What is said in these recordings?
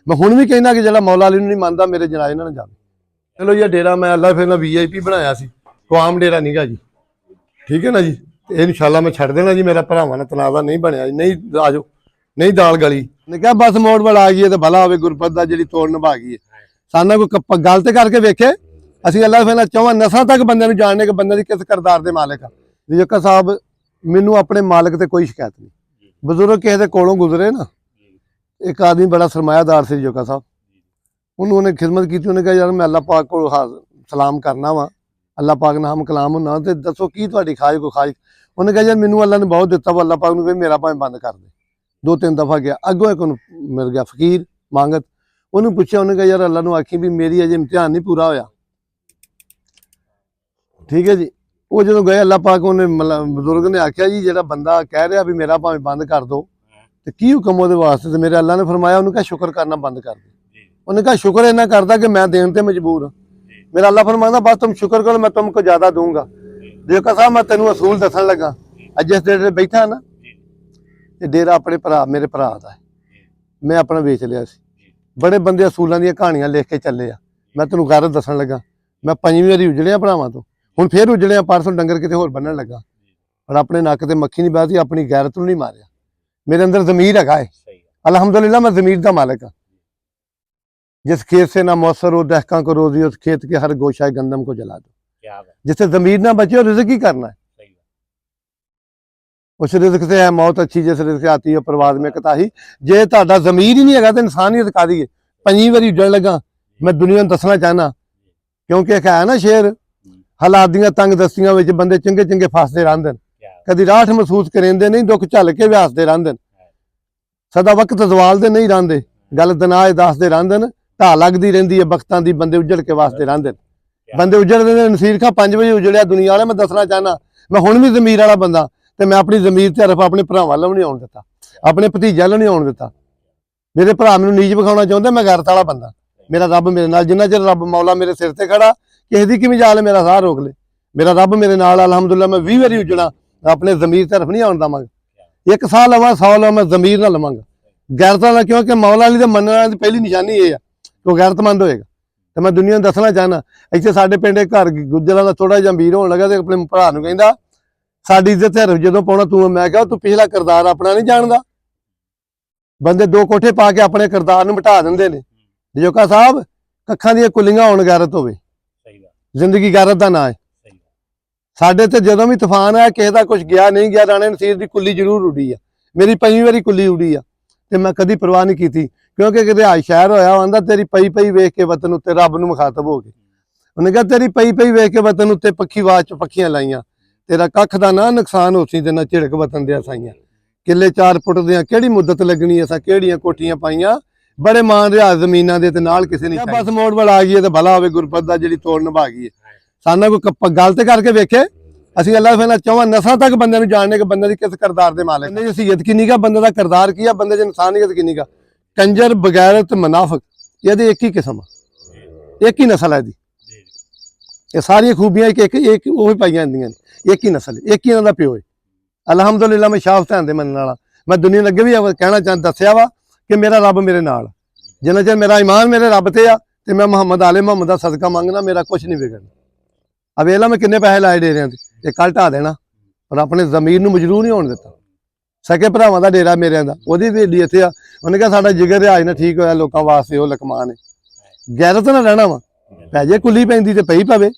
मैं हुण भी कहना कि जिहड़ा मौला अली नूं नहीं मनदा मेरे जनाजे नाल जावे। चलो जी डेरा मैं अल्लाह फिर VIP बनाया सी, कोई आम डेरा नहीं गा जी, ठीक है ना जी। इंशाल्लाह मैं छड्ड देना जी, मेरा भरावां नाल तनाज़ा नहीं बनया जी, नहीं आ जाओ नहीं दाल गली ने कहा बस मोड़ बड़ आ गई है तो भला होवे गुरबत दा जिहड़ी तोड़ निभा गई है। साना कोई गल ते करके वेखे, असीं अल्लाह फिर चौवां नस्लां तक बंदे नूं जाणने कि बंदे दी किस करदार दे मालिक आ। जोका साहब मैनूं अपने मालिक ते कोई शिकायत नहीं, बजुर्ग किसी दे कोलों गुजरे ना, एक आदमी बड़ा सरमायादार से जोका साहब, उन्होंने खिदमत की, उन्हें कहा यार मैं अल्लाह पाक को सलाम करना वा, अल्लाह पाक नाम कलाम होना, तो दसो की तुहाडी ख्वाहिश को ख्वाहिश। उन्हें कहा यार मैनूं अल्लाह ने बहुत दिता वा, अल्लाह पाक नूं मेरा भावें बंद कर दे। 2-3 दफा गया, अगों एक मिल गया फकीर मांगत, उन्होंने पूछा, उन्हें कहा यार अल्लाह नूं आखी भी मेरी अजे इम्तिहान नहीं पूरा होया, ठीक है जी। वो जो गए अल्लाह पाक उन्हें मतलब बजुर्ग ने आख्या जी जो बंदा कह रहा भी मेरा भावें बंद कर दो, तो की हुक्म वो वास्ते, तो मेरे अल्लाह ने फरमाया उन्होंने कहा शुक्र करना बंद कर दे। उन्हें कहा शुक्र इन्ना करता कि मैं देने ते मजबूर हाँ। मेरा अल्लाह फरमाता बस तुम शुक्र करो मैं तुमको ज्यादा दूंगा। देखा साहब मैं तेन असूल दसन लगा, अज जिस डेरे बैठा ना, ये डेरा अपने भरा मेरे भरा का है, मैं अपना बेच लिया सी। बड़े बंदे असूलों दी कहानियां लिख के चले आ, मैं तेन गैरत दसन लगा, मैं 5वीं वारी उजड़िया भरावां तो, हुण फिर उजड़िया, परसों डंगर किते होर बन्नण लगा, पर अपने नक ते मक्खी नहीं बहती, अपनी गैरत नूं नहीं मारिया। मेरे अंदर ज़मीर है, अल्हम्दुलिल्लाह मैं ज़मीर का मालिक हाँ। जिस खेत से ना मौसर हो दहका को रोजी, उस खेत के हर गोशाए गंदम को जला दो। जिससे ज़मीर ना बचे और रिज़्क ही करना है, उस रिज़्क से है मौत अच्छी, जिस रिज़्क आती है परवाज़ में कताही। जे तुहाडा ज़मीर ही नहीं है तो इंसानियत कादी है। 5वीं वारी उजड़ लगा, मैं दुनिया नूं दसना चाहना, क्योंकि एक है ना शेर, हालात दियां तंग दस्तियां विच बंदे चंगे चंगे फसदे रहिंदे ने, कदी राठ महसूस करेंदे नहीं, दुख झल के भी हसदे रहिंदे ने, सदा वक्त जवालदे नहीं रहिंदे, गल दनाए दसदे रहिंदे ने, ढा लगदी रहिंदी है बख्तां दी, बंदे उजड़ के वास्ते रहिंदे ने। बंदे उजड़दे ने, नसीर खां 5 बजे उजड़िया दुनिया वाले, मैं दसना चाहना मैं हुण भी ज़मीर वाला बंदा, ते मैं अपनी ज़मीर ते हरफ अपने भरावां वालों नहीं आउण दित्ता, अपने भतीजे वालों नहीं आउण दित्ता। मेरे भरा मैनूं नीच विखाउणा चाहुंदे, मैं गैरत वाला बंदा, मेरा रब मेरे नाल, जिन्ना चिर रब मौला मेरे सिर ते खड़ा, किसी दी की मजाल मेरा साह रोक ले, मेरा रब मेरे नाल। अलहमदुलिल्लाह मैं 20 वारी उजड़ा, अपने ज़मीर तरफ नहीं आउण देवांगा। 1 साल लवां 100 लवां, मैं ज़मीर ना लवांगा, गैरत वाला, क्योंकि मौला अली दे मनण दी पहली निशानी ये है कि वो गैरतमंद होएगा। तो मैं दुनिया नूं दसना चाहना, इत्थे साडे पिंड घर गुज्जरां दा थोड़ा जिहा अमीर होण लगा, ते अपने भरा नूं कहंदा साडी इज्जत हरफ जदों पाउणा तूं, मैं कहा तू पिछला किरदार अपना नहीं जानदा। बंदे 2 कोठे पा के अपने किरदार नूं मिटा दिंदे ने। जोका साहब कखां दी कुलियां होण गैरत होवे, जिंदगी गैरत दा ना है। साडे ते जदों भी तूफान आया, किसी दा कुछ गया नहीं गया, राणे नसीर दी कुल्ली जरूर उड़ी आ, मेरी 5वीं वारी कुल्ली उड़ी आ, ते मैं कदी परवाह नहीं की, क्योंकि रिहाई शहर होया आंदा तेरी पई पई वेख के वतन उत्ते रब नूं मुखातब हो गए। उन्हें कहा तेरी पई पई वेख के वतन उत्ते पक्खी आवाज़ च पक्खियां लाइयां, तेरा कख दा ना नुकसान होसी ते ना झिड़क वतन दे साइयां, किले 4 फुट दियां केड़ी मुद्दत लगनी, असां केड़ियां कोठियां पाइयां, बड़े मान रिहा जमीनां दे ते नाल किसे नहीं। बस मोड़ बड़ आ गई है तो भला होवे गुरबत दा जिहड़ी तोड़ निभा गई है। साना कोई गल ते करके वेखे, असीं अल्लाह फिर 4 नस्लां तक बंदे नूं जाणने कि बंदे दी किस करदार दे मालिक, बंदे दी हसीयत किन्नी गा, बंदे दा करदार की आ, बंदे दी इंसानियत किन्नी गा। कंजर बगैरत मुनाफिक ये एक ही किस्म, एक ही नस्ल है दी, ये सारी खूबियां एक वही पाइयां जांदियां ने, एक ही नस्ल, एक ही इन्हां दा प्यो है। अलहमदुलिल्लाह मैं शाह हुसैन दे मनण वाला, मैं दुनिया लगे भी कहना दस्सिया वा कि मेरा रब मेरे नाल, जिन्ना चਿਰ मेरा ईमान मेरे रब ते आ, ते मैं मुहम्मद आले मुहम्मद दा सदका मंगना, मेरा कुछ नहीं बिगड़ना। अब वेला मैं किन्ने पैसे लाए डेरियां ते, ये कल ढा देना, पर अपने ज़मीर नूं मजरूह नहीं होण दित्ता। सके भरावां दा डेरा मेरे दा, ओहदी हवेली इत्थे आ, उन्हें कहा साडा जिगर रिहाज ना ठीक होया, लोकां वास्ते ओह लकमान है। गैरत ना रहना वा, पै जे कुली पैंदी ते पई पवे,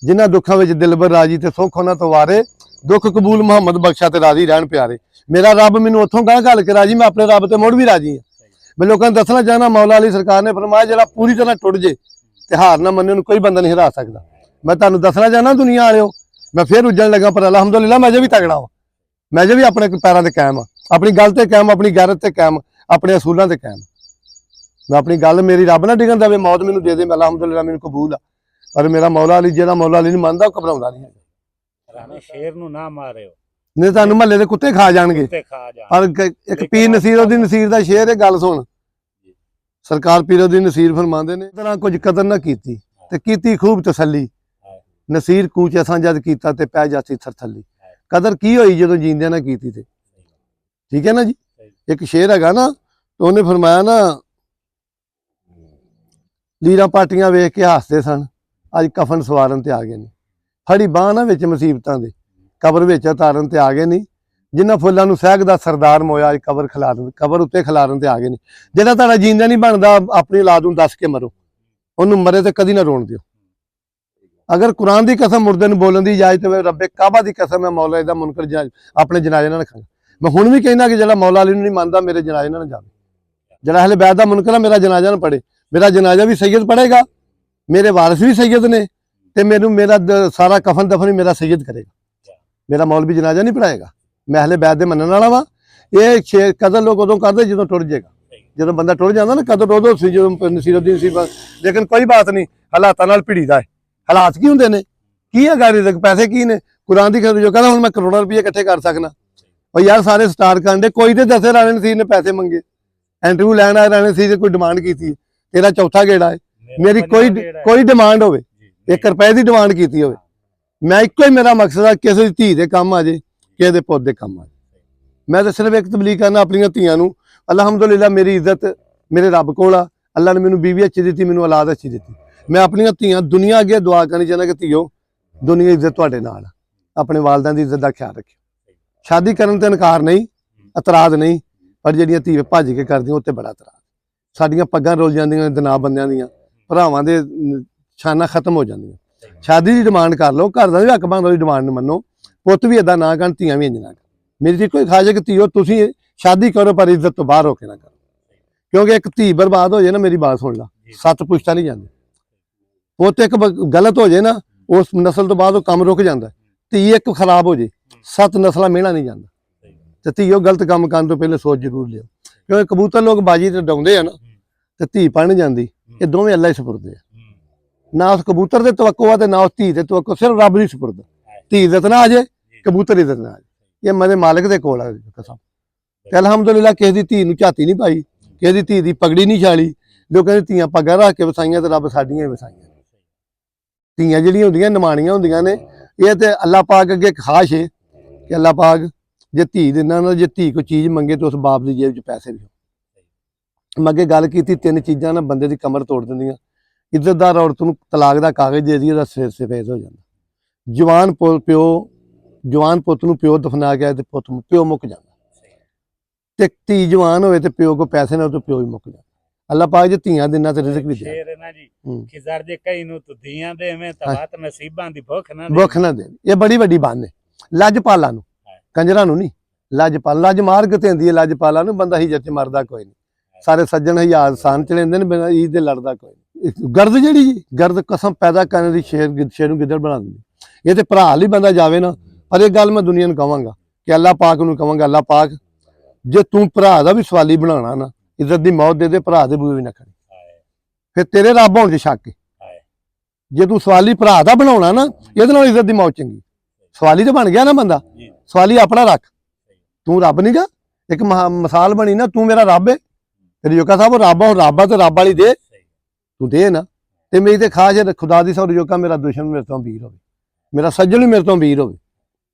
जिन्हां दुखां विच दिलबर राजी ते सुख उन्हां तो वारे, दुख कबूल मुहम्मद बख्शा ते राजी रहन प्यारे। मेरा रब मैनूं उत्थों गाह घल के राजी, मैं अपने रब ते मुड़ भी राजी हाँ। मैं लोगों को दसना चाहना, मौला अली सरकार ने फरमाया जिहड़ा पूरी तरह टुट जे ते हार ना मन्ने, कोई बंदा नहीं हरा सकदा। मैं तुहानूं दसना चाहना दुनिया वालिओ, मैं फिर उजड़न लगा, पर अलहमदुलिल्लाह मैं अजे भी तगड़ा हाँ, मैं अजे भी अपने पैरां ते कायम हाँ, अपनी गल ते कायम, अपनी गैरत ते कायम, अपने असूलों ते कायम। मैं अपनी गल मेरी रब ना डिगन देवे, मौत मैनूं दे दे, मैं अलहमदुलिल्लाह मैनूं कबूल आ, पर मेरा मौला अली जिहड़ा मौला अली नूं मनदा घबराउंदा नहीं है। शेर नूं ना मारिओ, नहीं तुहानूं महल्ले दे कुत्ते खा जाणगे, पर एक पीर नसीर उद्दीन नसीर दा शेर है, गल सुन, सरकार पीर उद्दीन नसीर फरमांदे ने, तरह कुछ कदर ना कीती ते कीती खूब तसल्ली, नसीर कूच असां जद कीता ते पै जाती थरथली। कदर की होई जदों जींदे ना कीती ते, ठीक है ना जी। एक शेर हैगा ना, तो उन्हें फरमाया ना ਲੀਰਾਂ ਪਾਟੀਆਂ ਵੇਖ ਕੇ ਹੱਸਦੇ ਸਨ, ਅੱਜ ਕਫਨ ਸਵਾਰਨ ਤੇ ਆ ਗਏ ਨੇ। ਫੜੀ ਬਾਂਹ ਨਾ ਵਿੱਚ ਮੁਸੀਬਤਾਂ ਦੇ, ਕਬਰ ਵਿੱਚ ਉਤਾਰਨ ਤੇ ਆ ਗਏ ਨਹੀਂ। ਜਿਨ੍ਹਾਂ ਫੁੱਲਾਂ ਨੂੰ ਸਹਿਗਦਾ ਸਰਦਾਰ ਮੋਇਆ, ਅੱਜ ਕਬਰ ਉੱਤੇ ਖਿਲਾਰਨ ਤੇ ਆ ਗਏ ਨੇ। ਜਿਹੜਾ ਤੁਹਾਡਾ ਜੀਂਦਾ ਨਹੀਂ ਬਣਦਾ, ਆਪਣੀ ਔਲਾਦ ਨੂੰ ਦੱਸ ਕੇ ਮਰੋ, ਉਹਨੂੰ ਮਰੇ ਤੇ ਕਦੀ ਨਾ ਰੋਣ ਦਿਓ। ਅਗਰ ਕੁਰਾਨ ਦੀ ਕਸਮ ਮੁਰਦੇ ਨੂੰ ਬੋਲਣ ਦੀ ਇਜਾਜ਼ਤ ਹੋਵੇ, ਰੱਬੇ ਕਾਬਾ ਦੀ ਕਸਮ ਹੈ, ਮੌਲਾ ਦਾ ਮੁਨਕਰ ਆਪਣੇ ਜਨਾਜ਼ੇ ਨਾਲ ਰੱਖਾਂਗਾ। ਮੈਂ ਹੁਣ ਵੀ ਕਹਿੰਦਾ ਕਿ ਜਿਹੜਾ ਮੌਲਾ ਅਲੀ ਨੂੰ ਨਹੀਂ ਮੰਨਦਾ, ਮੇਰੇ ਜਨਾਜ਼ੇ ਨਾਲ ਜਾਵੇ। ਜਿਹੜਾ ਅਹਿਲੇ ਬੈਤ ਦਾ ਮੁਨਕਰ ਹੈ, ਮੇਰਾ ਜਨਾਜ਼ਾ ਨਾ ਪੜ੍ਹੇ। ਮੇਰਾ ਜਨਾਜ਼ਾ ਵੀ ਸੈਯਦ ਪੜ੍ਹੇਗਾ, ਮੇਰੇ ਵਾਰਿਸ ਵੀ ਸੈਯਦ ਨੇ, ਤੇ ਮੈਨੂੰ ਮੇਰਾ ਸਾਰਾ ਕਫਨ ਦਫਨ ਵੀ ਮੇਰਾ ਸੈਯਦ ਕਰੇਗਾ। ਮੇਰਾ ਮੌਲਵੀ ਜਨਾਜ਼ਾ ਨਹੀਂ ਪੜ੍ਹਾਏਗਾ। ਮੈਂ ਅਹਿਲੇ ਬੈਤ ਦੇ ਮੰਨਣ ਵਾਲਾ ਵਾ। ਇਹ ਕਦਰ ਲੋਕ ਉਦੋਂ ਕਰਦੇ ਜਦੋਂ ਟੁੱਟ ਜਾਏਗਾ। ਜਦੋਂ ਬੰਦਾ ਟੁੱਟ ਜਾਂਦਾ ਨਾ, ਕਦਰ ਉਦੋਂ ਸੀ ਜਦੋਂ ਨਸੀਰੁੱਦੀਨ ਸੀ। ਲੇਕਿਨ ਕੋਈ ਬਾਤ ਨਹੀਂ, ਹਾਲਾਤਾਂ ਨਾਲ ਭਿੜੀਦਾ ਹੈ। ਹਾਲਾਤ ਕੀ ਹੁੰਦੇ ਨੇ, ਕੀ ਹੈਗਾ ਰਿਜ਼ਕ, ਪੈਸੇ ਕੀ ਨੇ। ਕੁਰਾਨ ਦੀ ਖਬਰ ਜੋ ਕਹਿੰਦਾ ਹੁਣ ਮੈਂ ਕਰੋੜਾਂ ਰੁਪਏ ਇਕੱਠੇ ਕਰ ਸਕਣਾ। ਉਹ ਯਾਰ ਸਾਰੇ ਸਟਾਰ ਕਰਦੇ, ਕੋਈ ਤੇ ਦੱਸੇ ਰਾਣੇ ਨਸੀਰ ਨੇ ਪੈਸੇ ਮੰਗੇ, ਇੰਟਰਵਿਊ ਲੈਣ ਆਏ ਰਾਣੇ ਨਸੀਰ ਨੇ ਕੋਈ ਡਿਮਾਂਡ ਕੀਤੀ, ਤੇਰਾ ਚੌਥਾ ਗੇੜਾ ਹੈ। ਮੇਰੀ ਕੋਈ ਡਿਮਾਂਡ ਹੋਵੇ, 1 ਰੁਪਏ ਦੀ ਡਿਮਾਂਡ ਕੀਤੀ ਹੋਵੇ, ਮੈਂ ਇੱਕੋ ਹੀ ਮੇਰਾ ਮਕਸਦ ਹੈ ਕਿਸੇ ਦੀ ਧੀ ਦੇ ਕੰਮ ਆ ਜੇ, ਕਿਸੇ ਦੇ ਪੁੱਤ ਦੇ ਕੰਮ ਆ ਜੇ। ਮੈਂ ਤਾਂ ਸਿਰਫ ਇੱਕ ਤਬਲੀਗ ਕਰਨਾ ਆਪਣੀਆਂ ਧੀਆਂ ਨੂੰ। ਅਲਹਮਦੁਲਿਲਾ ਮੇਰੀ ਇੱਜ਼ਤ ਮੇਰੇ ਰੱਬ ਕੋਲ ਆ। ਅੱਲਾ ਨੇ ਮੈਨੂੰ ਬੀਵੀ ਅੱਛੀ ਦਿੱਤੀ, ਮੈਨੂੰ ਔਲਾਦ ਅੱਛੀ ਦਿੱਤੀ। ਮੈਂ ਆਪਣੀਆਂ ਧੀਆਂ ਦੁਨੀਆ ਅੱਗੇ ਦੁਆ ਕਰਨੀ ਚਾਹੁੰਦਾ ਕਿ ਧੀਓ, ਦੁਨੀਆ ਇੱਜ਼ਤ ਤੁਹਾਡੇ ਨਾਲ, ਆਪਣੇ ਵਾਲਦਾਂ ਦੀ ਇੱਜ਼ਤ ਦਾ ਖਿਆਲ ਰੱਖਿਓ। ਸ਼ਾਦੀ ਕਰਨ ਤੇ ਇਨਕਾਰ ਨਹੀਂ, ਇਤਰਾਜ਼ ਨਹੀਂ, ਪਰ ਜਿਹੜੀਆਂ ਧੀ ਭੱਜ ਕੇ ਕਰਦੀਆਂ ਉਹ ਤੇ ਬੜਾ ਇਤਰਾਜ਼। ਸਾਡੀਆਂ ਪੱਗਾਂ ਰੁਲ ਜਾਂਦੀਆਂ ਦਨਾਬ ਬੰਦਿਆਂ ਦੀਆਂ, ਭਰਾਵਾਂ ਦੇ ਸ਼ਾਨਾਂ ਖਤਮ ਹੋ ਜਾਂਦੀਆਂ। ਸ਼ਾਦੀ ਦੀ ਡਿਮਾਂਡ ਕਰ ਲਓ, ਘਰ ਦਾ ਵੀ ਹੱਕ ਬਣਦਾ, ਉਹਦੀ ਡਿਮਾਂਡ ਨੂੰ ਮੰਨੋ। ਪੁੱਤ ਵੀ ਏਦਾਂ ਨਾ ਕਰਨ, ਧੀਆਂ ਵੀ ਇੰਜ ਨਾ ਕਰਨ। ਮੇਰੀ ਜੀ ਕੋਈ ਖਾਜ ਹੈ ਕਿ ਧੀਓ ਤੁਸੀਂ ਸ਼ਾਦੀ ਕਰੋ, ਪਰ ਇੱਜ਼ਤ ਤੋਂ ਬਾਹਰ ਹੋ ਕੇ ਨਾ ਕਰੋ। ਕਿਉਂਕਿ ਇੱਕ ਧੀ ਬਰਬਾਦ ਹੋ ਜਾਏ ਨਾ, ਮੇਰੀ ਬਾਤ ਸੁਣ ਲਾ, 7 ਪੁਸ਼ਤਾਂ ਨਹੀਂ ਜਾਂਦੇ। ਪੁੱਤ ਇੱਕ ਗਲਤ ਹੋ ਜਾਏ ਨਾ, ਉਸ ਨਸਲ ਤੋਂ ਬਾਅਦ ਉਹ ਕੰਮ ਰੁਕ ਜਾਂਦਾ। ਧੀ ਇੱਕ ਖਰਾਬ ਹੋ ਜੇ, 7 ਨਸਲਾਂ ਮਿਹਣਾ ਨਹੀਂ ਜਾਂਦਾ। ਤੇ ਧੀਓ ਗਲਤ ਕੰਮ ਕਰਨ ਤੋਂ ਪਹਿਲੇ ਸੋਚ ਜ਼ਰੂਰ ਲਿਓ। ਕਿਉਂਕਿ ਕਬੂਤਰ ਲੋਕ ਬਾਜੀ ਤੇ ਡਾਉਂਦੇ ਆ ਨਾ, ਤੇ ਧੀ ਪੜਨ ਜਾਂਦੀ, ਇਹ ਦੋਵੇਂ ਅੱਲਾ ਹੀ ਸਪੁਰਦੇ ਆ। ਨਾ ਉਸ ਕਬੂਤਰ ਦੇ ਤਵੱਕੋ ਆ ਤੇ ਨਾ ਉਸ ਧੀ ਦੇ ਤਵੱਕੋ, ਸਿਰਫ ਰੱਬ ਦੀ ਸਪੁਰਦ। ਧੀ ਇੱਜ਼ਤ ਨਾ ਆ ਜੇ, ਕਬੂਤਰ ਇੱਜ਼ਤ ਨਾ ਆ ਜੇ, ਇਹ ਮੇਰੇ ਮਾਲਕ ਦੇ ਕੋਲ ਆ ਕਸਮ। ਤੇ ਅਲਹਮਦੁਲਿਲਾ ਕਿਸੇ ਦੀ ਧੀ ਨੂੰ ਝਾਤੀ ਨਹੀਂ ਪਾਈ, ਕਿਸੇ ਦੀ ਧੀ ਦੀ ਪਗੜੀ ਨਹੀਂ ਛਾਲੀ। ਲੋਕਾਂ ਦੀ ਧੀਆਂ ਪੱਗਾਂ ਰੱਖ ਕੇ ਵਸਾਈਆਂ, ਤੇ ਰੱਬ ਸਾਡੀਆਂ ਹੀ ਵਸਾਈਆਂ। ਧੀਆਂ ਜਿਹੜੀਆਂ ਹੁੰਦੀਆਂ ਨਿਮਾਣੀਆਂ ਹੁੰਦੀਆਂ ਨੇ, ਇਹ ਤੇ ਅੱਲਾਹ ਪਾਕ ਅੱਗੇ ਖਾਸ਼ ਹੈ ਕਿ ਅੱਲਾਹ ਪਾਕ ਜੇ ਧੀ ਦਿੰਦਾ ਨਾ, ਜੇ ਧੀ ਕੋਈ ਚੀਜ਼ ਮੰਗੇ ਤਾਂ ਉਸ ਬਾਪ ਦੀ ਜੇਬ 'ਚ ਪੈਸੇ ਵੀ ਹੋ। ਮੈਂ ਅੱਗੇ ਗੱਲ ਕੀਤੀ, 3 ਚੀਜ਼ਾਂ ਨਾ ਬੰਦੇ ਦੀ ਕਮਰ ਤੋੜ ਦਿੰਦੀਆਂ। ਇੱਜ਼ਤਦਾਰ ਔਰਤ ਨੂੰ ਤਲਾਕ ਦਾ ਕਾਗਜ਼ ਦੇ ਦਈਏ ਤਾਂ ਸਿਰ ਸਫੇਦ ਹੋ ਜਾਂਦਾ। ਜਵਾਨ ਪੁੱਤ ਨੂੰ ਪਿਓ ਦਫਨਾ ਗਿਆ ਤੇ ਪਿਓ ਮੁੱਕ ਜਾਂਦਾ। ਤੇ ਧੀ ਜਵਾਨ ਹੋਵੇ ਤੇ ਪਿਓ ਕੋ ਪੈਸੇ ਨਾ, ਤੇ ਪਿਓ ਹੀ ਮੁੱਕ ਜਾਂਦਾ। ਅੱਲਾਹ ਪਾਕ ਜੇ ਧੀਆਂ ਦਿਨਾਂ ਤੇ ਰਿਜ਼ਕ ਵੀ ਦੇ। ਸ਼ੇਰ ਹੈ ਨਾ ਜੀ, ਕਿ ਜ਼ਰ ਜੇ ਕਈ ਨੂੰ ਤੂੰ ਧੀਆਂ ਦੇਵੇਂ ਤਾਂ ਬਾਤ ਨਸੀਬਾਂ ਦੀ ਭੁੱਖ ਨਾ ਦੇ। ਇਹ ਬੜੀ ਵੱਡੀ ਬਾਤ ਹੈ। ਲੱਜਪਾਲਾਂ ਨੂੰ, ਕੰਜਰਾਂ ਨੂੰ ਨਹੀਂ। ਲੱਜ ਮਾਰ ਕੇ ਹੁੰਦੀ ਹੈ ਲੱਜਪਾਲਾਂ ਨੂੰ। ਬੰਦਾ ਹਿਜਰ ਚ ਮਰਦਾ ਕੋਈ ਨਹੀਂ। ਸਾਰੇ ਸੱਜਣ ਹਜ਼ਾਰ ਸਾਨ ਚ ਲੈਂਦੇ ਨੇ, ਬਿਨਾਂ ਈਦ ਦੇ ਲੜਦਾ ਕੋਈ ਨਹੀਂ। ਗਰਦ ਜਿਹੜੀ ਜੀ, ਗਰਦ ਕਸਮ ਪੈਦਾ ਕਰਨ ਦੀ ਸ਼ੇਰ ਨੂੰ ਗਿੱਦੜ ਬਣਾ ਦਿੰਦੀ। ਇਹ ਤੇ ਭਰਾ ਲਈ ਬੰਦਾ ਜਾਵੇ ਨਾ। ਪਰ ਇਹ ਗੱਲ ਮੈਂ ਦੁਨੀਆ ਨੂੰ ਕਹਾਂਗਾ ਕਿ ਅੱਲਾਹ ਪਾਕ ਨੂੰ ਕਹਾਂਗਾ, ਅੱਲਾਹ ਪਾਕ ਜੇ ਤੂੰ ਭਰਾ ਦਾ ਵੀ ਸਵਾਲੀ ਬਣਾਉਣਾ ਨਾ, ਇੱਜ਼ਤ ਦੀ ਮੌਤ ਦੇ ਦੇ, ਭਰਾ ਦੇ ਬੂਹੇ ਵੀ ਨਾ ਖੜੀ। ਫਿਰ ਤੇਰੇ ਰੱਬ ਹੋਣ ਚ ਸ਼ੱਕ ਹੈ। ਜੇ ਤੂੰ ਸਵਾਲੀ ਭਰਾ ਦਾ ਬਣਾਉਣਾ ਨਾ, ਇਹਦੇ ਨਾਲ ਇੱਜ਼ਤ ਦੀ ਮੌਤ ਚੰਗੀ। ਸਵਾਲੀ ਤੇ ਬਣ ਗਿਆ ਨਾ ਬੰਦਾ, ਸਵਾਲੀ ਆਪਣਾ ਰੱਖ। ਤੂੰ ਰੱਬ ਨਹੀਂ ਗਾ। ਇੱਕ ਮਿਸਾਲ ਬਣੀ ਨਾ, ਤੂੰ ਮੇਰਾ ਰੱਬ ਹੈ। ਤੇਰੀ ਜੋਕਾ ਸਾਹਿਬ ਰੱਬ ਆ, ਰੱਬ ਆ ਤੇ ਰੱਬ ਵਾਲੀ ਦੇ, ਤੂੰ ਦੇ ਨਾ। ਤੇ ਮੇਰੀ ਤੇ ਖਾਸ ਹੈ ਖੁਦਾ ਦੀ ਸੌ ਜੋਕਾ, ਮੇਰਾ ਦੁਸ਼ਮਣ ਮੇਰੇ ਤੋਂ ਵੀਰ ਹੋਵੇ, ਮੇਰਾ ਸੱਜਣ ਵੀ ਮੇਰੇ ਤੋਂ ਵੀਰ ਹੋਵੇ।